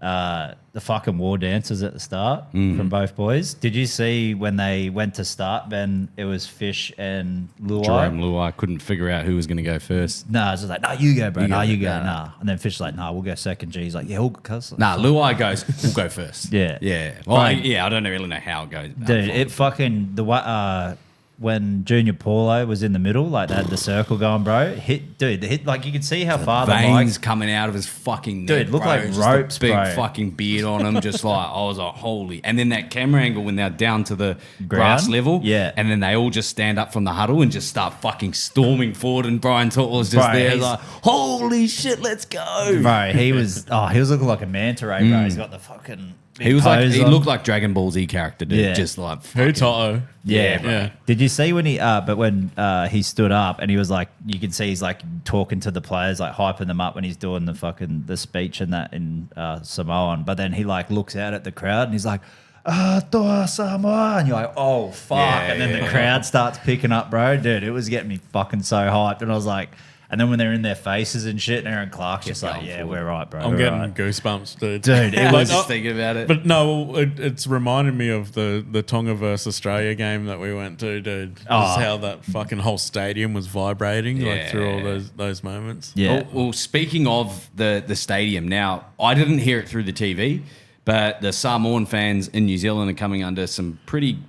The fucking war dances at the start from both boys. Did you see when they went to start, Ben? It was Fish and Luai. Jerome Luai couldn't figure out who was going to go first. No, it's just like, no, you go, bro. You No, go. you go. No. Nah. And then Fish is like, nah, we'll go second. G. He's like, yeah, we'll go. Nah, Luai goes, we'll go first. Yeah. Yeah. Well, Right. I don't really know how it goes. Dude, it fucking when Junior Paulo was in the middle, like they had the circle going, bro. Like you could see how far the veins bike. coming out of his fucking neck, Dude, looked bro. like Just ropes, a big bro. fucking beard on him, just like I was like, holy. And then that camera angle when they're down to the grass Ground? level, Yeah. and then they all just stand up from the huddle and just start fucking storming forward, and Brian Tortle's just Bro, there, he's- like, holy shit, let's go, Bro, he was looking like a manta ray, bro. He's got the fucking. He was like, pose he on. looked like Dragon Ball Z character, dude. Yeah. Just like Who, fucking- Toto? Yeah, bro. Yeah. Did you see when he stood up and he was like, you can see he's like talking to the players, like hyping them up when he's doing the speech and that in Samoan. But then he like looks out at the crowd and he's like, Toa Samoa, and you're like, oh fuck, Yeah, and then yeah. the crowd starts picking up, bro. Dude, it was getting me fucking so hyped, and I was like, and then when they're in their faces and shit, and Aaron Clark just like, going yeah, forward. we're right, bro. I'm we're getting right. goosebumps, dude. Dude, it I was was just thinking about it. But no, it's reminded me of the Tonga versus Australia game that we went to, dude. Just Oh. how that fucking whole stadium was vibrating like through all Yeah. those moments. Yeah. Well, speaking of the stadium, now I didn't hear it through the TV, but the Samoan fans in New Zealand are coming under some pretty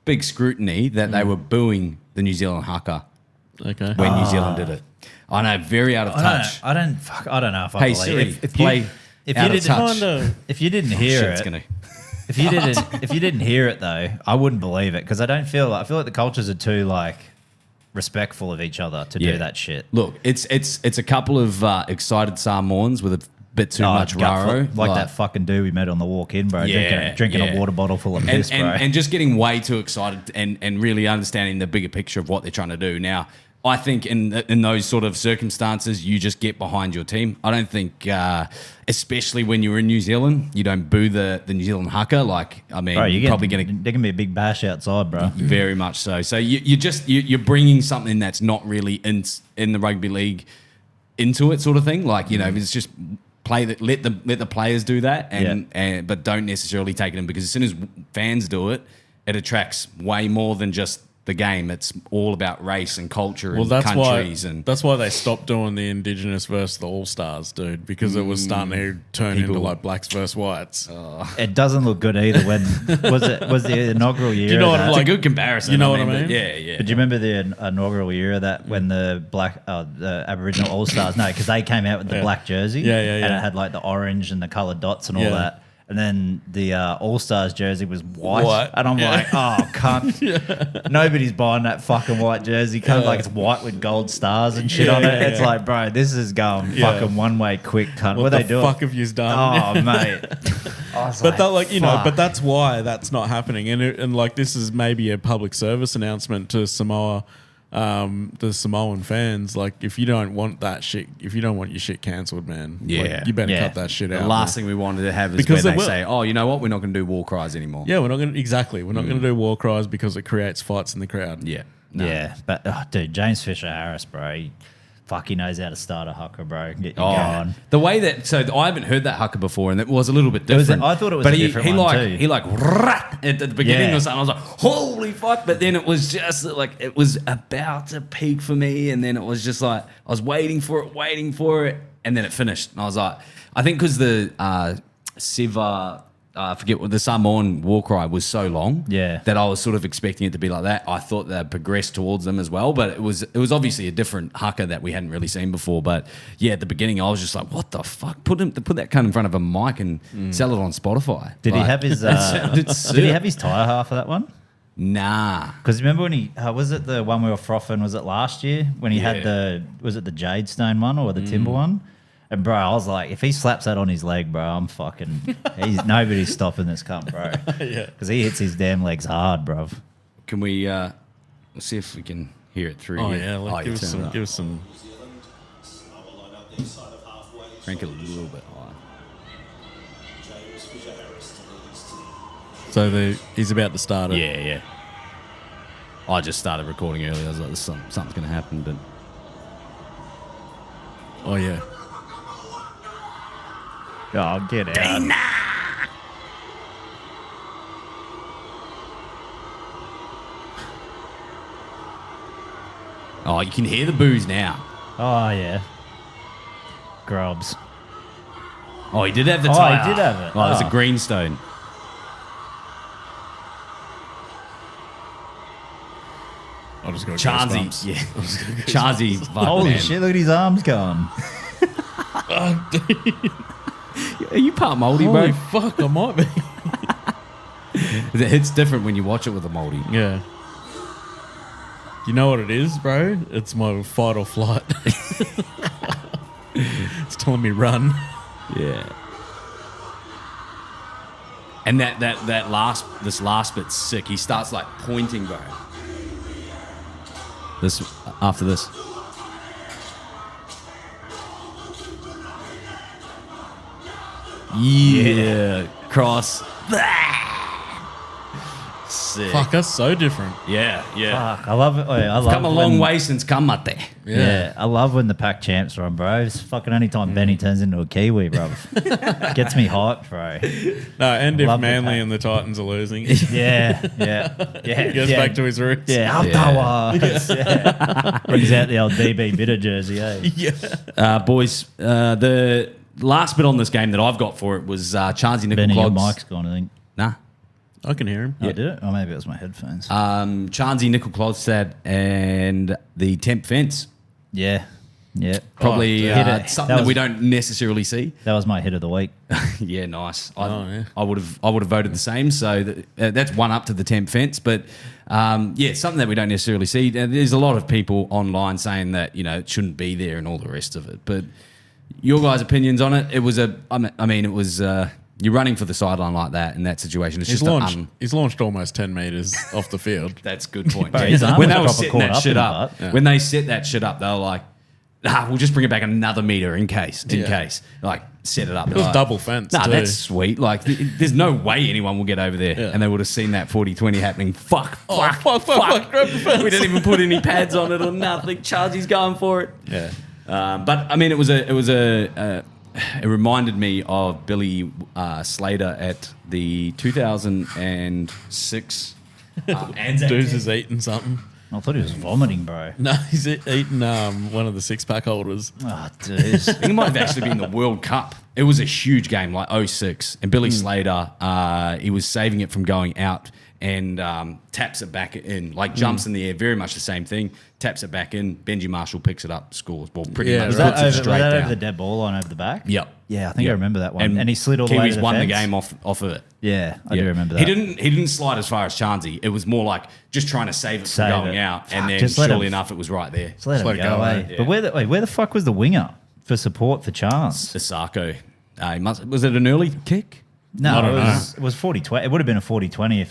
big scrutiny that they were booing the New Zealand haka Okay. when New Zealand did it. I know, very out of touch. I don't know if I Hey believe Siri, if play you, if out you of didn't touch. if you didn't hear Shit, it's it, gonna. if you didn't hear it though, I wouldn't believe it because I feel like the cultures are too like respectful of each other to Yeah. do that shit. Look, it's a couple of excited Samoans with a bit too much gut raro, foot, like that fucking dude we met on the walk in, bro. Yeah, drinking yeah. a water bottle full of piss, bro. and just getting way too excited and really understanding the bigger picture of what they're trying to do. Now, I think in those sort of circumstances, you just get behind your team. I don't think, especially when you're in New Zealand, you don't boo the New Zealand haka. Like, I mean, Bro, you're probably going to... There can be a big bash outside, bro. Very much so. So you're bringing something that's not really in the rugby league into it, sort of thing. Like, you know, it's just let the players do that, but don't necessarily take it in, because as soon as fans do it, it attracts way more than just the game. It's all about race and culture and countries. That's why they stopped doing the Indigenous versus the All Stars, dude, because it was starting to turn into like blacks versus whites. It doesn't look good either. When was the inaugural year? Do you know what? It's a good comparison. You know what I mean? Yeah. But do you remember the inaugural year of that when the Aboriginal All Stars? No, because they came out with the black jersey. And it had like the orange and the coloured dots and all that. And then the All Stars jersey was white. And I'm like, oh, cunt. Nobody's buying that fucking white jersey. Kind of like it's white with gold stars and shit on it. It's like, bro, this is going fucking one way quick, cunt. What are they doing? What the fuck have you done? Oh, mate. But that's why that's not happening. And like, this is maybe a public service announcement to Samoa, the Samoan fans. Like, if you don't want that shit, if you don't want your shit cancelled, man, like, you better cut that shit out. The last thing we wanted to have is because where they say, oh, you know what, we're not going to do war cries anymore. Yeah, we're not going to do war cries because it creates fights in the crowd. Yeah. Yeah, but dude, James Fisher Harris, bro, he knows how to start a haka, bro. Get you going. The way that, so I haven't heard that haka before, and it was a little bit different. I thought it was a different one too. He at the beginning or something. I was like, holy fuck! But then it was just like it was about to peak for me, and then it was just like I was waiting for it, and then it finished, and I was like, I think because the Siva. I forget what the Samoan war cry was so long that I was sort of expecting it to be like that. I thought they'd progressed towards them as well, but it was obviously a different haka that we hadn't really seen before. But yeah, at the beginning I was just like, what the fuck? Put that cunt in front of a mic and sell it on Spotify. Did he have his? Did he have his tyre half of that one? Nah. Because remember when he was it the one we were frothing? Was it last year when he had was it the Jade Stone one or the Timber one? And bro, I was like, if he slaps that on his leg, bro, I'm fucking. Nobody's stopping this cunt, bro. Because he hits his damn legs hard, bro. Can we let's see if we can hear it through? Give us some. Crank it a little bit higher. So he's about to start it. Yeah. I just started recording earlier. I was like, something's going to happen, but. Oh yeah. Oh, get out. Dana! Oh, you can hear the boos now. Oh, yeah. Grubs. Oh, he did have the tyre. He did have it. Oh, there's a greenstone. I just got Chansey. Yeah. Chansey. Holy shit, look at his arms going. Are you part Māori, bro? Holy fuck, I might be. It hits different when you watch it with a Māori. Yeah. You know what it is, bro? It's my fight or flight. It's telling me run. Yeah. And this last bit's sick. He starts like pointing, bro. After this. Yeah. Cross. Sick. Fuck, that's so different. Yeah. Fuck, I love it. I love Come a long way since Kamate. Yeah, I love when the pack champs are on, bro. It's fucking any time Benny turns into a Kiwi, bro. Gets me hyped, bro. No, and if Manly and the Titans are losing. Yeah. He goes back to his roots. Yeah, Altawa. Brings out the old DB Bitter jersey, eh? Yeah. Boys, the last bit on this game that I've got for it was Chansey Benny, your Nickel-Clogs. mic's gone, I think. Nah. I can hear him. Oh, did it? Or maybe it was my headphones. Chansey Nickel-Clodstad and the temp fence. Yeah. Probably something that we don't necessarily see. That was my hit of the week. Yeah, nice. Yeah. I would have voted the same. So that's one up to the temp fence. But something that we don't necessarily see. There's a lot of people online saying that it shouldn't be there and all the rest of it. But your guys' opinions on it? It was You're running for the sideline like that in that situation. It's He's launched almost 10 meters off the field. That's a good point. Bro, his arm When was they were proper setting caught that up shit in up, that. when they set that shit up, they were like, we'll just bring it back another meter in case. Like, set it up. It was double fence. Nah, too. that's sweet. Like, there's no way anyone will get over there. Yeah. And they would have seen that 40-20 happening. Fuck. Fuck, grab the fence. We didn't even put any pads on it or nothing. Chargie's going for it. Yeah. But I mean, it reminded me of Billy Slater at the 2006 Anzac. Dudes is eating something. I thought he was vomiting, bro. No, he's eating one of the 6-pack holders. Oh, dude. I think it might have actually been the World Cup. It was a huge game, like 06. And Billy Slater, he was saving it from going out and taps it back in, like jumps in the air, very much the same thing. Taps it back in. Benji Marshall picks it up, scores. Well, pretty much Was puts that, it over, straight was that down. over the dead ball line over the back? Yep. Yeah, I think I Yep. remember that one. And he slid all the way to Kiwis the won the fence. game off of it. Yeah, I Yeah. do remember that. He didn't slide as far as Chansey. It was more like just trying to save it Save from going it. out, Fuck, and then just let surely him- enough, it was right there. Just let him let it go, go, eh? eh? Yeah. But where the fuck was the winger for support for Chance? Sissako. Was it an early kick? No, I don't it was 40-20. It would have been a 40-20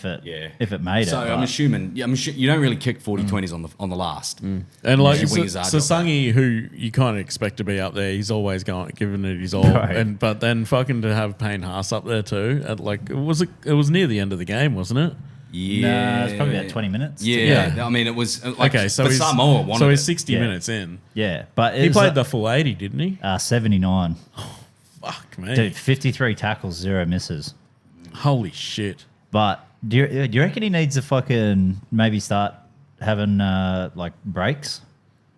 if it made So it. I'm but- assuming you don't really kick 40-20s on the last. And like Usually wingers are Sasangi, who you kind of expect to be up there, he's always giving it his all. Right. But then fucking to have Payne Haas up there too, it was near the end of the game, wasn't it? Yeah, No, it's probably about 20 minutes. Yeah, Yeah. I mean it was like, Okay, so but he's Samoa wanted so he's it. 60 Yeah. minutes in. Yeah, but He played the full 80, didn't he? 79. Fuck me, Dude, 53 tackles, 0 misses. holy shit! But do you reckon he needs to fucking maybe start having like breaks? Do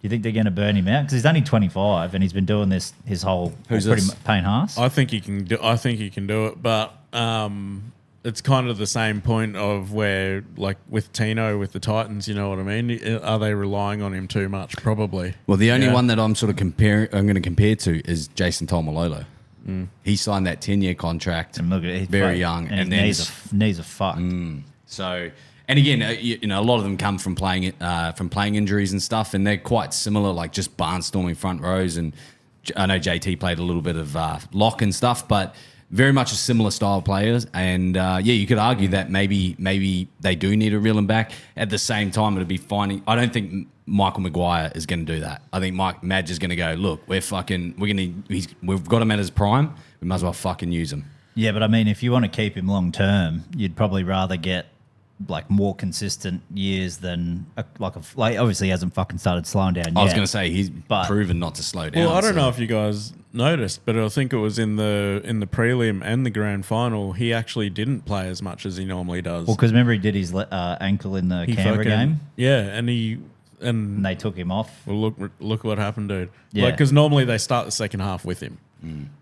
you think they're going to burn him out? Because he's only 25 and he's been doing this his whole Who's this? Payne Haas. I think he can do. I think he can do it, but it's kind of the same point of where, like with Tino with the Titans, you know what I mean? Are they relying on him too much? Probably. Well, the only Yeah. one that I'm going to compare to is Jason Taumalolo. He signed that 10-year contract, And look at it, very young, and then his knees are fucked. so. And again, you know, a lot of them come from playing injuries and stuff, and they're quite similar, like just barnstorming front rows. And I know JT played a little bit of lock and stuff, but very much a similar style players. And you could argue that maybe they do need to reel him back. At the same time, it'd be finding. I don't think Michael Maguire is going to do that. I think Madge is going to go, look, we've got him at his prime. We might as well fucking use him. Yeah, but I mean, if you want to keep him long term, you'd probably rather get like more consistent years than obviously he hasn't fucking started slowing down yet. I was going to say he's But- proven not to slow down. Well, I don't so- know if you guys noticed, but I think it was in the prelim and the grand final. He actually didn't play as much as he normally does. Well, because remember he did his ankle in the He Canberra game, yeah, and and they took him off. well, look what happened, dude. Yeah. Like, because normally they start the second half with him,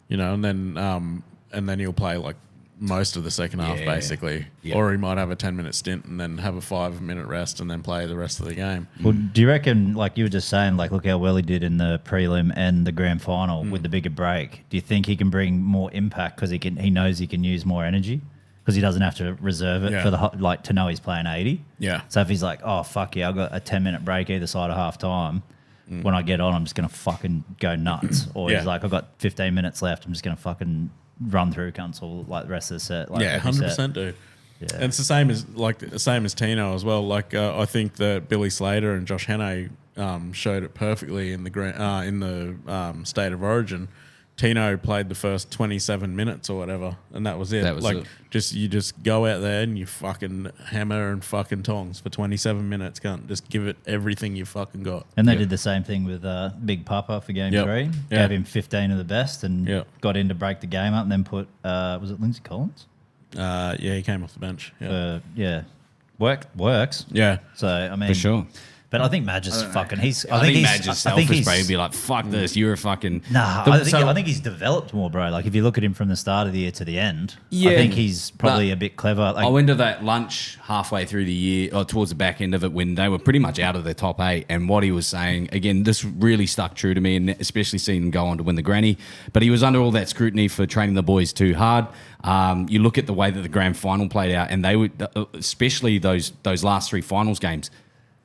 you know, and then he'll play like most of the second half Yeah. basically, Yeah. or he might have a 10-minute stint and then have a 5-minute rest and then play the rest of the game. Well, do you reckon, like you were just saying, like look how well he did in the prelim and the grand final with the bigger break? Do you think he can bring more impact because he knows he can use more energy because he doesn't have to reserve it Yeah. for to know he's playing 80? Yeah. So if he's like, oh fuck yeah, I've got a 10-minute break either side of half time. When I get on, I'm just gonna fucking go nuts. Or Yeah. he's like, I've got 15 minutes left. I'm just gonna fucking run through cunts all like the rest of the set. Like Yeah, every set. 100%, dude. Yeah. And it's the same as Tino as well. Like I think that Billy Slater and Josh Hannay showed it perfectly in the State of Origin. Tino played the first 27 minutes or whatever, and that was it. That was like it. you just go out there and you fucking hammer and fucking tongs for 27 minutes. Can't just give it everything you fucking got. And they Yeah. did the same thing with Big Papa for game Yep. 3. Yeah. Gave him 15 of the best and Yep. got in to break the game up and then put, was it Lindsay Collins? Yeah, he came off the bench. Yeah, Works. yeah. So, I mean. For sure. But I think Madge is fucking. I think Madge is selfish, bro. He'd be like, fuck this, you're a fucking... Nah, I think he's developed more, bro. Like, if you look at him from the start of the year to the end, Yeah, I think he's probably but a bit clever. Like, I went to that lunch halfway through the year, or towards the back end of it, when they were pretty much out of their top 8. And what he was saying, again, this really stuck true to me, and especially seeing him go on to win the granny. But he was under all that scrutiny for training the boys too hard. You look at the way that the grand final played out, and they would, especially those last 3 finals games,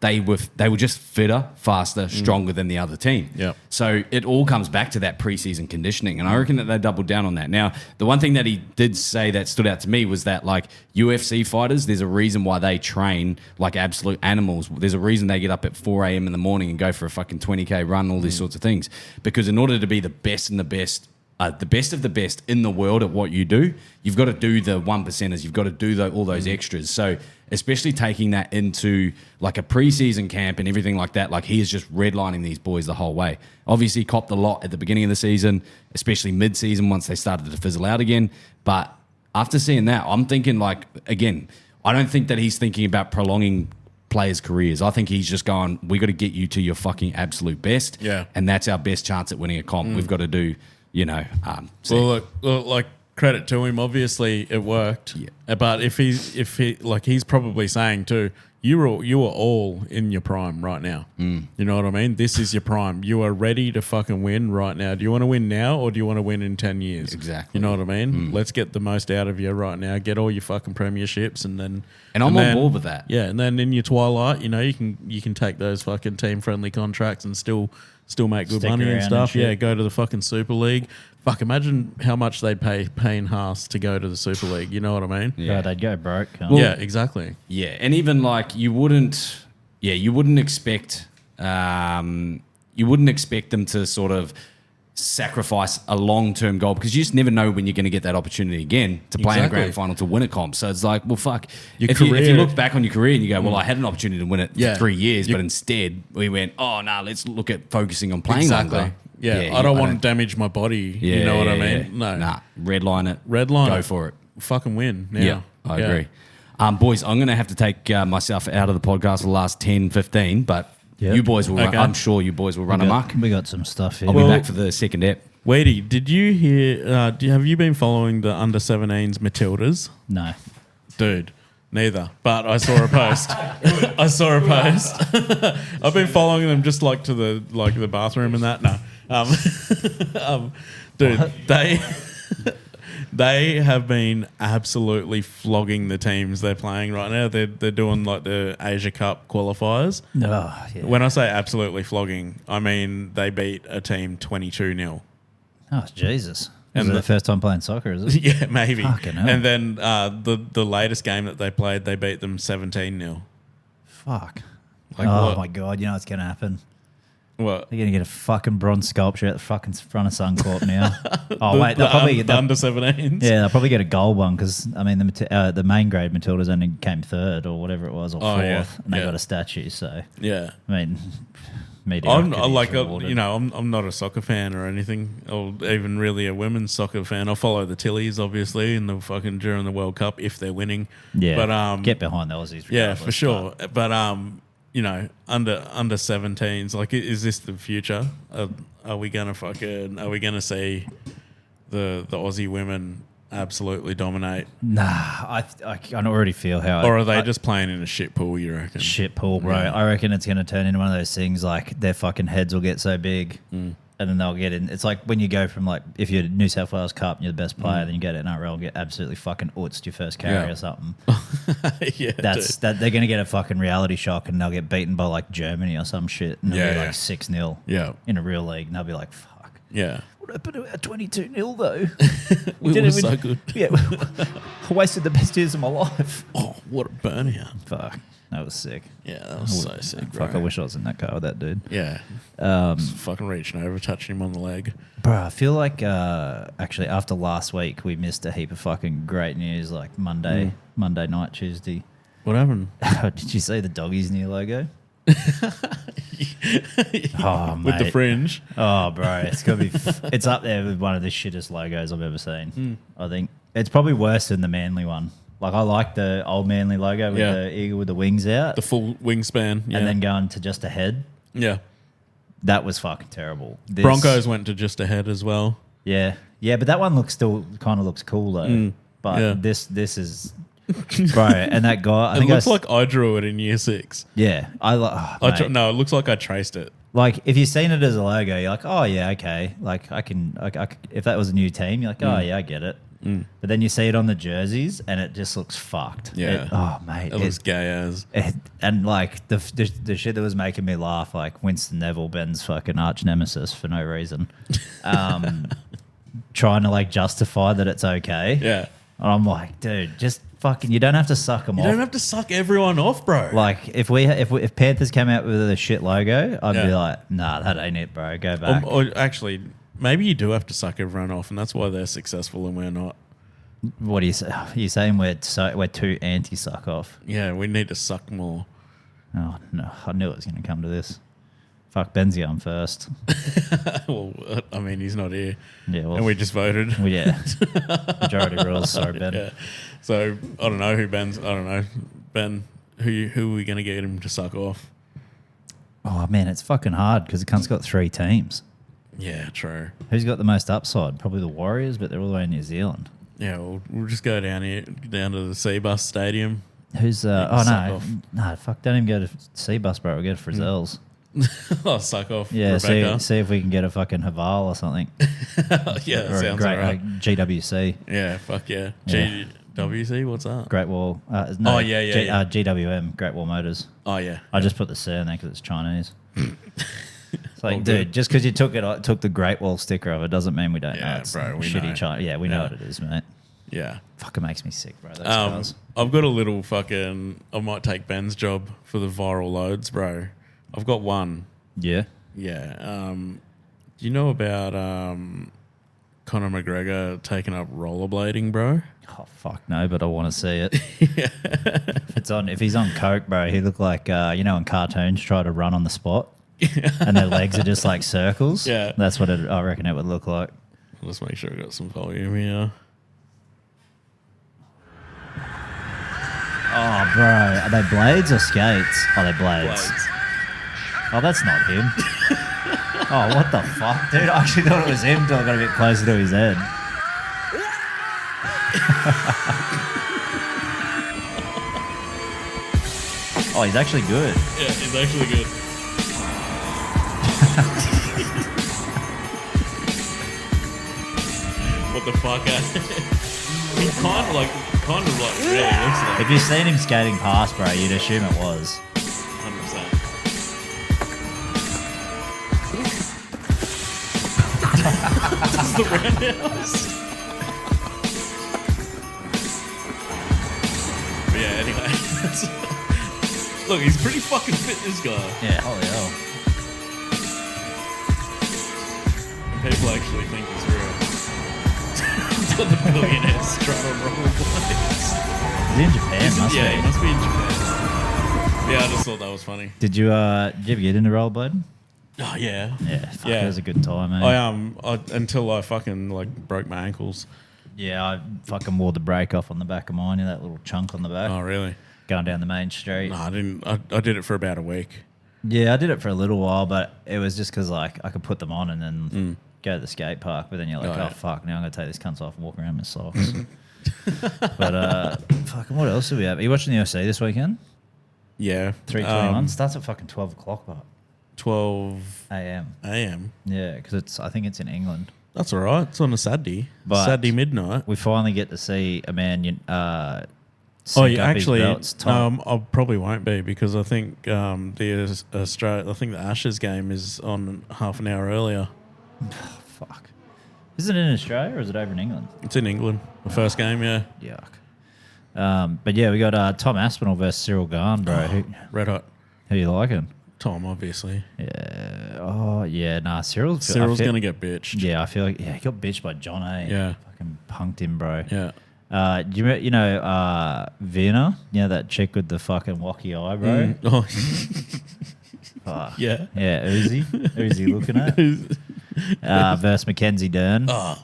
they were just fitter, faster, stronger than the other team. Yep. So it all comes back to that preseason conditioning, and I reckon that they doubled down on that. Now, the one thing that he did say that stood out to me was that like UFC fighters, there's a reason why they train like absolute animals. There's a reason they get up at 4 a.m. in the morning and go for a fucking 20K run, all these sorts of things, because in order to be the best of the best in the world at what you do, you've got to do the 1%ers. You've got to do all those extras. So especially taking that into like a preseason camp and everything like that, like he is just redlining these boys the whole way. Obviously copped a lot at the beginning of the season, especially mid-season once they started to fizzle out again. But after seeing that, I'm thinking like, again, I don't think that he's thinking about prolonging players' careers. I think he's just going, we got to get you to your fucking absolute best. Yeah. And that's our best chance at winning a comp. We've got to do... Well, like credit to him. Obviously, it worked. Yeah. But if he's probably saying too, you are all in your prime right now. You know what I mean? This is your prime. You are ready to fucking win right now. Do you want to win now or do you want to win in 10 years? Exactly. You know what I mean? Let's get the most out of you right now. Get all your fucking premierships and then. And I'm on board with that. Yeah, and then in your twilight, you can take those fucking team friendly contracts and still make good Stick money and around stuff. and shit. Yeah, go to the fucking Super League. Fuck, imagine how much they'd pay Payne Haas to go to the Super League. You know what I mean? Yeah. God, they'd go broke. Yeah, exactly. Yeah, and even like you wouldn't expect them to sort of sacrifice a long-term goal because you just never know when you're going to get that opportunity again to play in a grand final to win a comp. So it's like, well, fuck. If you look back on your career and you go, well, I had an opportunity to win it for 3 years, but instead we went, oh, no, let's look at focusing on playing longer. Yeah, I don't want to damage my body. Yeah, you know what I yeah, mean? yeah. No. Nah, redline it. Go for it. Fucking win now. Yeah, I agree. Boys, I'm going to have to take myself out of the podcast for the last 10, 15, but you boys will run, I'm sure you boys will run amok. We got some stuff here. I'll be back for the second ep. Wadey, did you hear, have you been following the under-17s Matildas? No. Dude, neither. But I saw a post. I've been following them just like to the bathroom and that. No. Dude, What? they have been absolutely flogging the teams they're playing right now. They're doing like the Asia Cup qualifiers. No. Yeah. When I say absolutely flogging, I mean they beat a team 22-0. Oh, Jesus. And Is it the first time playing soccer, is it? Yeah, maybe. Fucking hell. And then the latest game that they played, they beat them 17-0. Fuck. Like oh, what? my God. You know what's going to happen? What? They're going to get a fucking bronze sculpture at the fucking front of Suncorp now. Oh, The- wait. They'll the probably get under-17s? Yeah, they'll probably get a gold one because, I mean, the main grade Matildas only came third or whatever it was, or fourth, yeah. and they Yeah. got a statue. So, Yeah. I mean, I'm mediocrity. I'm not a soccer fan or anything, or even really a women's soccer fan. I follow the Tillies obviously in the fucking during the World Cup if they're winning. Yeah, but get behind the Aussies. yeah, for regardless, sure. But under 17s, like, is this the future? Are we gonna see the Aussie women absolutely dominate, Nah, I can already feel how. or are they just playing in a shit pool? You reckon? shit pool, bro? Yeah. I reckon it's going to turn into one of those things like their fucking heads will get so big, and then they'll get in. It's like when you go from like if you're New South Wales Cup and you're the best player, then you go to NRL and get absolutely fucking utzed your first carry Yeah. or something. Yeah, That's dude. that they're going to get a fucking reality shock and they'll get beaten by like Germany or some shit, and they'll Yeah, be yeah. like 6-0 Yeah, in a real league, and they'll be like, fuck. yeah. What happened to our 22-0 though? We did were it so with- good. Yeah, I wasted the best years of my life. Oh, what a burnout! Fuck, that was sick. Yeah, that was so sick, bro. Fuck, I wish I was in that car with that dude. Yeah, Um, fucking reaching over, touching him on the leg. Bro, I feel like actually after last week we missed a heap of fucking great news like Monday night, Tuesday. What happened? Did you see the doggies new logo? Oh, With the mate. fringe. Oh, bro, it's gonna be. It's up there with one of the shittest logos I've ever seen. I think it's probably worse than the Manly one. Like I like the old Manly logo with Yeah. the eagle with the wings out, The full wingspan. Yeah. and then going to just a head. yeah. That was fucking terrible. This- Broncos went to just ahead as well. Yeah, but that one still kind of looks cool though. But yeah. this is, bro, and that guy. I It think looks like I drew it in year 6. yeah. No, it looks like I traced it. Like if you've seen it as a logo, you're like, oh yeah, okay. Like I can if that was a new team, you're like, oh yeah, I get it. But then you see it on the jerseys, and it just looks fucked. Yeah. Oh, mate. It looks gay as. And like the shit that was making me laugh, like Winston Neville, Ben's fucking arch nemesis for no reason, trying to like justify that it's okay. Yeah. And I'm like, dude, just fucking, you don't have to suck them off. You don't have to suck everyone off, bro. Like if Panthers came out with a shit logo, I'd be like, nah, that ain't it, bro. Go back. Or actually, maybe you do have to suck everyone off, and that's why they're successful and we're not. What do you say? You're saying we're too anti suck off? Yeah, we need to suck more. Oh no, I knew it was going to come to this. Fuck, Ben's going first. Well, I mean, he's not here. Yeah, well, And we just voted. well, yeah. Majority rules. Sorry, Ben. Yeah. So I don't know who Ben's. I don't know Ben. Who are we going to get him to suck off? Oh man, it's fucking hard because the cunt's got 3 teams. Yeah, true. Who's got the most upside? Probably the Warriors, but they're all the way in New Zealand. Yeah, we'll just go down to the Seabus Stadium. Who's can oh suck no, off. no, fuck! Don't even go to Seabus, bro. We'll go to Frizzell's. Oh, suck off. Yeah, Rebecca. see if we can get a fucking Haval or something. Yeah, that Or a sounds great alright. GWC, Yeah, fuck yeah. Yeah. GWC, what's that? Great Wall. No, Oh, yeah. GWM, Great Wall Motors. Oh yeah. I just put the C in there because it's Chinese. It's like, All dude, good. just because you took the Great Wall sticker of it doesn't mean we don't Yeah, know it's bro, we shitty know. China. Yeah, we know Yeah. what it is, mate. Yeah. Fucking makes me sick, bro. Those cars. I've got a little fucking. I might take Ben's job for the viral loads, bro. I've got one. Yeah. Yeah. Do you know about Conor McGregor taking up rollerblading, bro? Oh fuck no, but I want to see it. If he's on coke, bro, he look like in cartoons try to run on the spot, and their legs are just like circles. Yeah. That's what I reckon it would look like. Let's make sure I got some volume here. Oh, bro, are they blades or skates? Oh, they're blades. Blades. Oh, that's not him. Oh, what the fuck, dude? I actually thought it was him till I got a bit closer to his head. Oh, he's actually good. Yeah, he's actually good. What the fuck? He's kind of like really looks like If you've seen him skating past, bro, you'd assume it was. 100%. Does the roundhouse? But yeah, anyway. Look, he's pretty fucking fit, this guy. Yeah, holy hell. People actually think he's real. Until the billionaires try to rollerblades. Is he in Japan? Must Yeah, be. he must be in Japan. Yeah, I just thought that was funny. Did you ever get into rollerblading? Oh yeah. Yeah, fuck, Yeah. it was a good time, man. I until I fucking broke my ankles. Yeah, I fucking wore the brake off on the back of mine, that little chunk on the back, Oh really? going down the main street. No, I didn't. I did it for about a week. Yeah, I did it for a little while, but it was just because I could put them on and then go to the skate park. But then you're like, Oh, oh yeah. fuck, now I'm gonna take these cunts off and walk around in socks. But fucking, what else do we have? Are you watching the UFC this weekend? Yeah. 3:21 starts at fucking 12 o'clock, but 12 a.m. a.m. Yeah, because I think it's in England. That's all right. It's on a Saturday. But- Saturday midnight. We finally get to see a man. Oh, sync yeah, up his actually, belts. Tom, I probably won't be because I think the Ashes game is on half an hour earlier. fuck. Is it in Australia or is it over in England? It's in England. The first game, yeah. Yuck. But yeah, we got Tom Aspinall versus Cyril Gahn, bro. Red hot. Who you liking? Tom, obviously. Yeah. Oh, yeah. Nah, Cyril's Cyril's going to get bitched. Yeah, I feel like he got bitched by Jonah. Yeah. Fucking punked him, bro. Yeah. Do you know Vienna? You know that chick with the fucking wacky eye, bro? Oh, Fuck. yeah. Yeah, Uzi looking at. Versus Mackenzie Dern. Oh,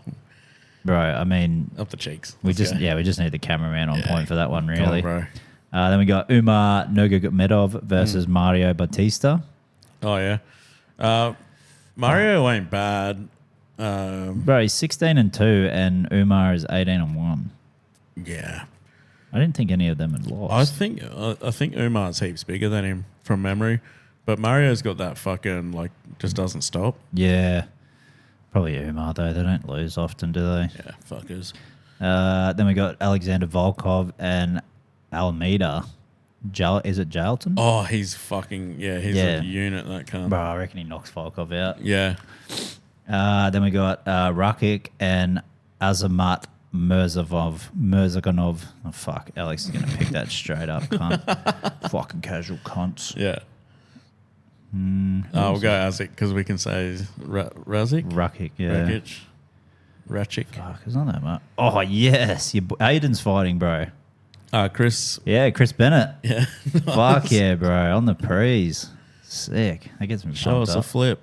Bro, I mean, up the cheeks. we Let's just go. we just need the cameraman on Yeah. point for that one, Come on, really. bro. Then we got Umar Nurmagomedov versus Mario Batista. Oh, yeah. Mario ain't bad. Bro, he's 16-2, and Umar is 18-1. Yeah. I didn't think any of them had lost. I think Umar's heaps bigger than him from memory. But Mario's got that fucking, just doesn't stop. Yeah. Probably Umar, though. They don't lose often, do they? Yeah, fuckers. Then we got Alexander Volkov and Alameda. Is it Jalton? Oh, he's fucking he's a unit, that cunt. Bro, I reckon he knocks Volkov out. Yeah. Then we got Rakic and Azamat Mirzaganov. Oh, fuck. Alex is going to pick that straight up, cunt. Fucking casual cunts. Yeah. We'll go Azik because we can say Razik. Rakic, yeah. Rakic. Fuck, it's not that much. Oh, yes. Aiden's fighting, bro. Chris. Yeah, Chris Bennett. Yeah. Fuck yeah, bro. On the prees. Sick. That gets me Show pumped us up. a flip.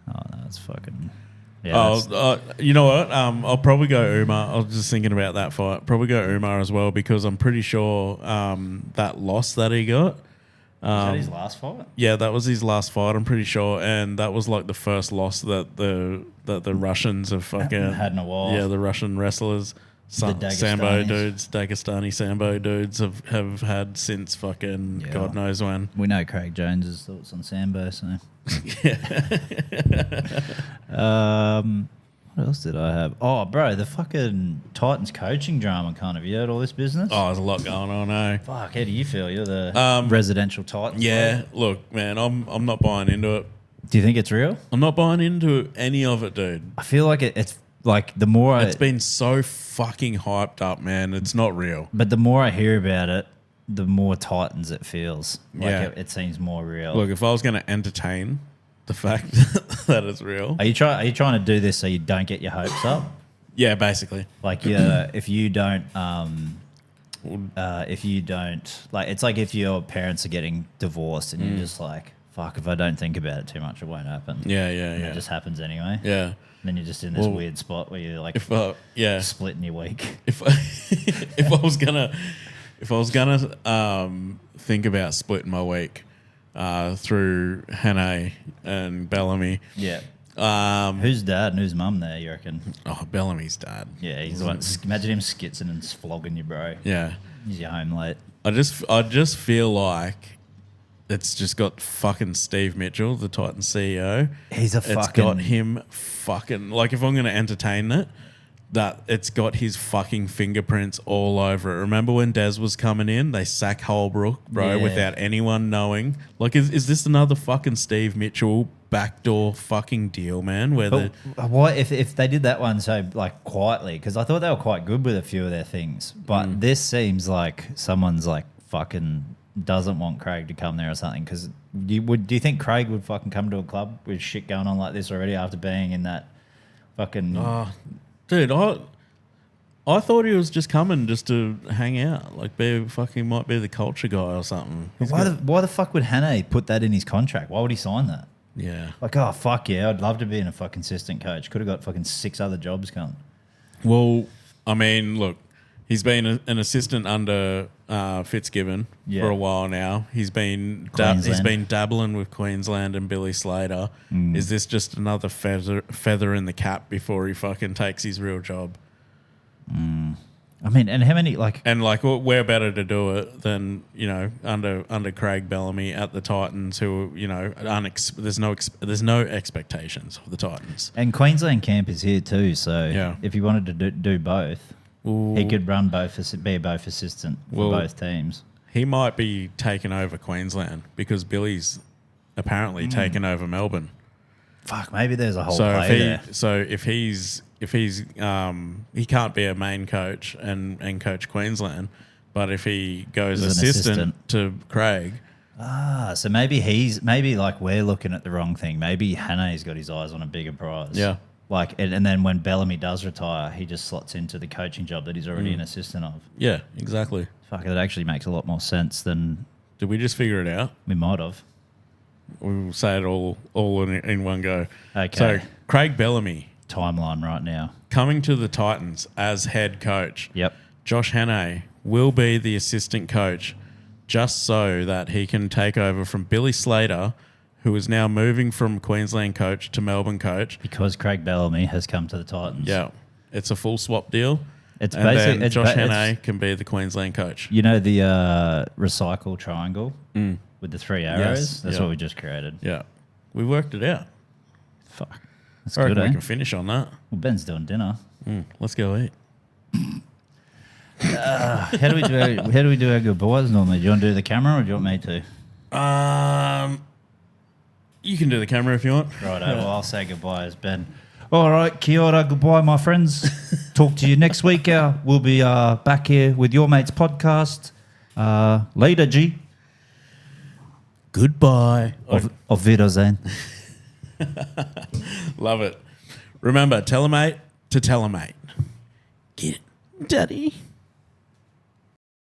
Oh, no, it's fucking... Yeah, you know what? I'll probably go Umar. I was just thinking about that fight. Probably go Umar as well because I'm pretty sure that loss that he got. was that his last fight? Yeah, that was his last fight. I'm pretty sure, and that was like the first loss that the Russians have fucking had in a while. Yeah, the Russian wrestlers, Sambo dudes, Dagestani Sambo dudes have had since fucking God knows when. We know Craig Jones's thoughts on Sambo, so... What else did I have? Oh, bro, the fucking Titans coaching drama, have you heard all this business? Oh, there's a lot going on, eh? Fuck, how do you feel? You're the residential Titans Yeah, player. look, man, I'm not buying into it. Do you think it's real? I'm not buying into any of it, dude. I feel like it's like the more It's been so fucking hyped up, man. It's not real. But the more I hear about it, the more Titans it feels. Like Yeah. it seems more real. Look, if I was going to entertain the fact that it's real. Are you trying to do this so you don't get your hopes up? Yeah, basically. Like if you don't like, it's like if your parents are getting divorced and you're just like, fuck, if I don't think about it too much, it won't happen. Yeah. It just happens anyway. Yeah. And then you're just in this weird spot where you're like splitting your week. If I was gonna think about splitting my week through Hannay and Bellamy. Yeah. Who's dad and who's mum there, you reckon? Oh, Bellamy's dad. Yeah, he's the one. Imagine him skitzing and flogging you, bro. Yeah. He's your home late. I just feel like it's just got fucking Steve Mitchell, the Titans CEO. He's a It's got him fucking, like, if I'm going to entertain it, that it's got his fucking fingerprints all over it. Remember when Des was coming in? They sack Holbrook, bro, without anyone knowing. Like, is this another fucking Steve Mitchell backdoor fucking deal, man? Where what if they did that one so like quietly? Because I thought they were quite good with a few of their things, but this seems like someone's like fucking doesn't want Craig to come there or something. Because do you think Craig would fucking come to a club with shit going on like this already after being in that fucking? Dude, I thought he was just coming just to hang out, like might be the culture guy or something. Why the fuck would Hannay put that in his contract? Why would he sign that? Yeah. Like, oh fuck yeah, I'd love to be in a fucking assistant coach. Could have got fucking 6 other jobs coming. Well, I mean, look, he's been an assistant under Fitzgibbon for a while now. He's been dabbling with Queensland and Billy Slater. Is this just another feather in the cap before he fucking takes his real job? I mean, and how many like? And like, we're better to do it than under Craig Bellamy at the Titans, who there's no expectations of the Titans. And Queensland camp is here too, so Yeah. if he wanted to do both, he could run both, be both assistant for both teams. He might be taking over Queensland because Billy's apparently taken over Melbourne. Fuck, maybe there's a whole So play there. if he's he can't be a main coach and coach Queensland, but if he goes As an assistant to Craig, So maybe like we're looking at the wrong thing. Maybe Hannay's got his eyes on a bigger prize. Yeah. Like, and then when Bellamy does retire, he just slots into the coaching job that he's already an assistant of. yeah, exactly. Fuck, that actually makes a lot more sense than Did we just figure it out? we might have. We'll say it all in one go. Okay. So Craig Bellamy Timeline right now. coming to the Titans as head coach. Yep. Josh Hannay will be the assistant coach just so that he can take over from Billy Slater, who is now moving from Queensland coach to Melbourne coach. Because Craig Bellamy has come to the Titans. Yeah. It's a full swap deal. It's and basically then Josh Hannay can be the Queensland coach. You know the recycle triangle with the 3 arrows? Yes, That's yeah. what we just created. Yeah. We worked it out. Fuck. That's I reckon good, we eh? can finish on that. Well, Ben's doing dinner. Let's go eat. How do we do our goodbyes normally? Do you want to do the camera or do you want me to? You can do the camera if you want. Right, well, I'll say goodbye as Ben. All right, kia ora, goodbye, my friends. Talk to you next week. We'll be back here with Your Mates podcast. Later, G. Goodbye. Auf Wiedersehen. Love it. Remember, tell a mate to tell a mate. Get it, Daddy.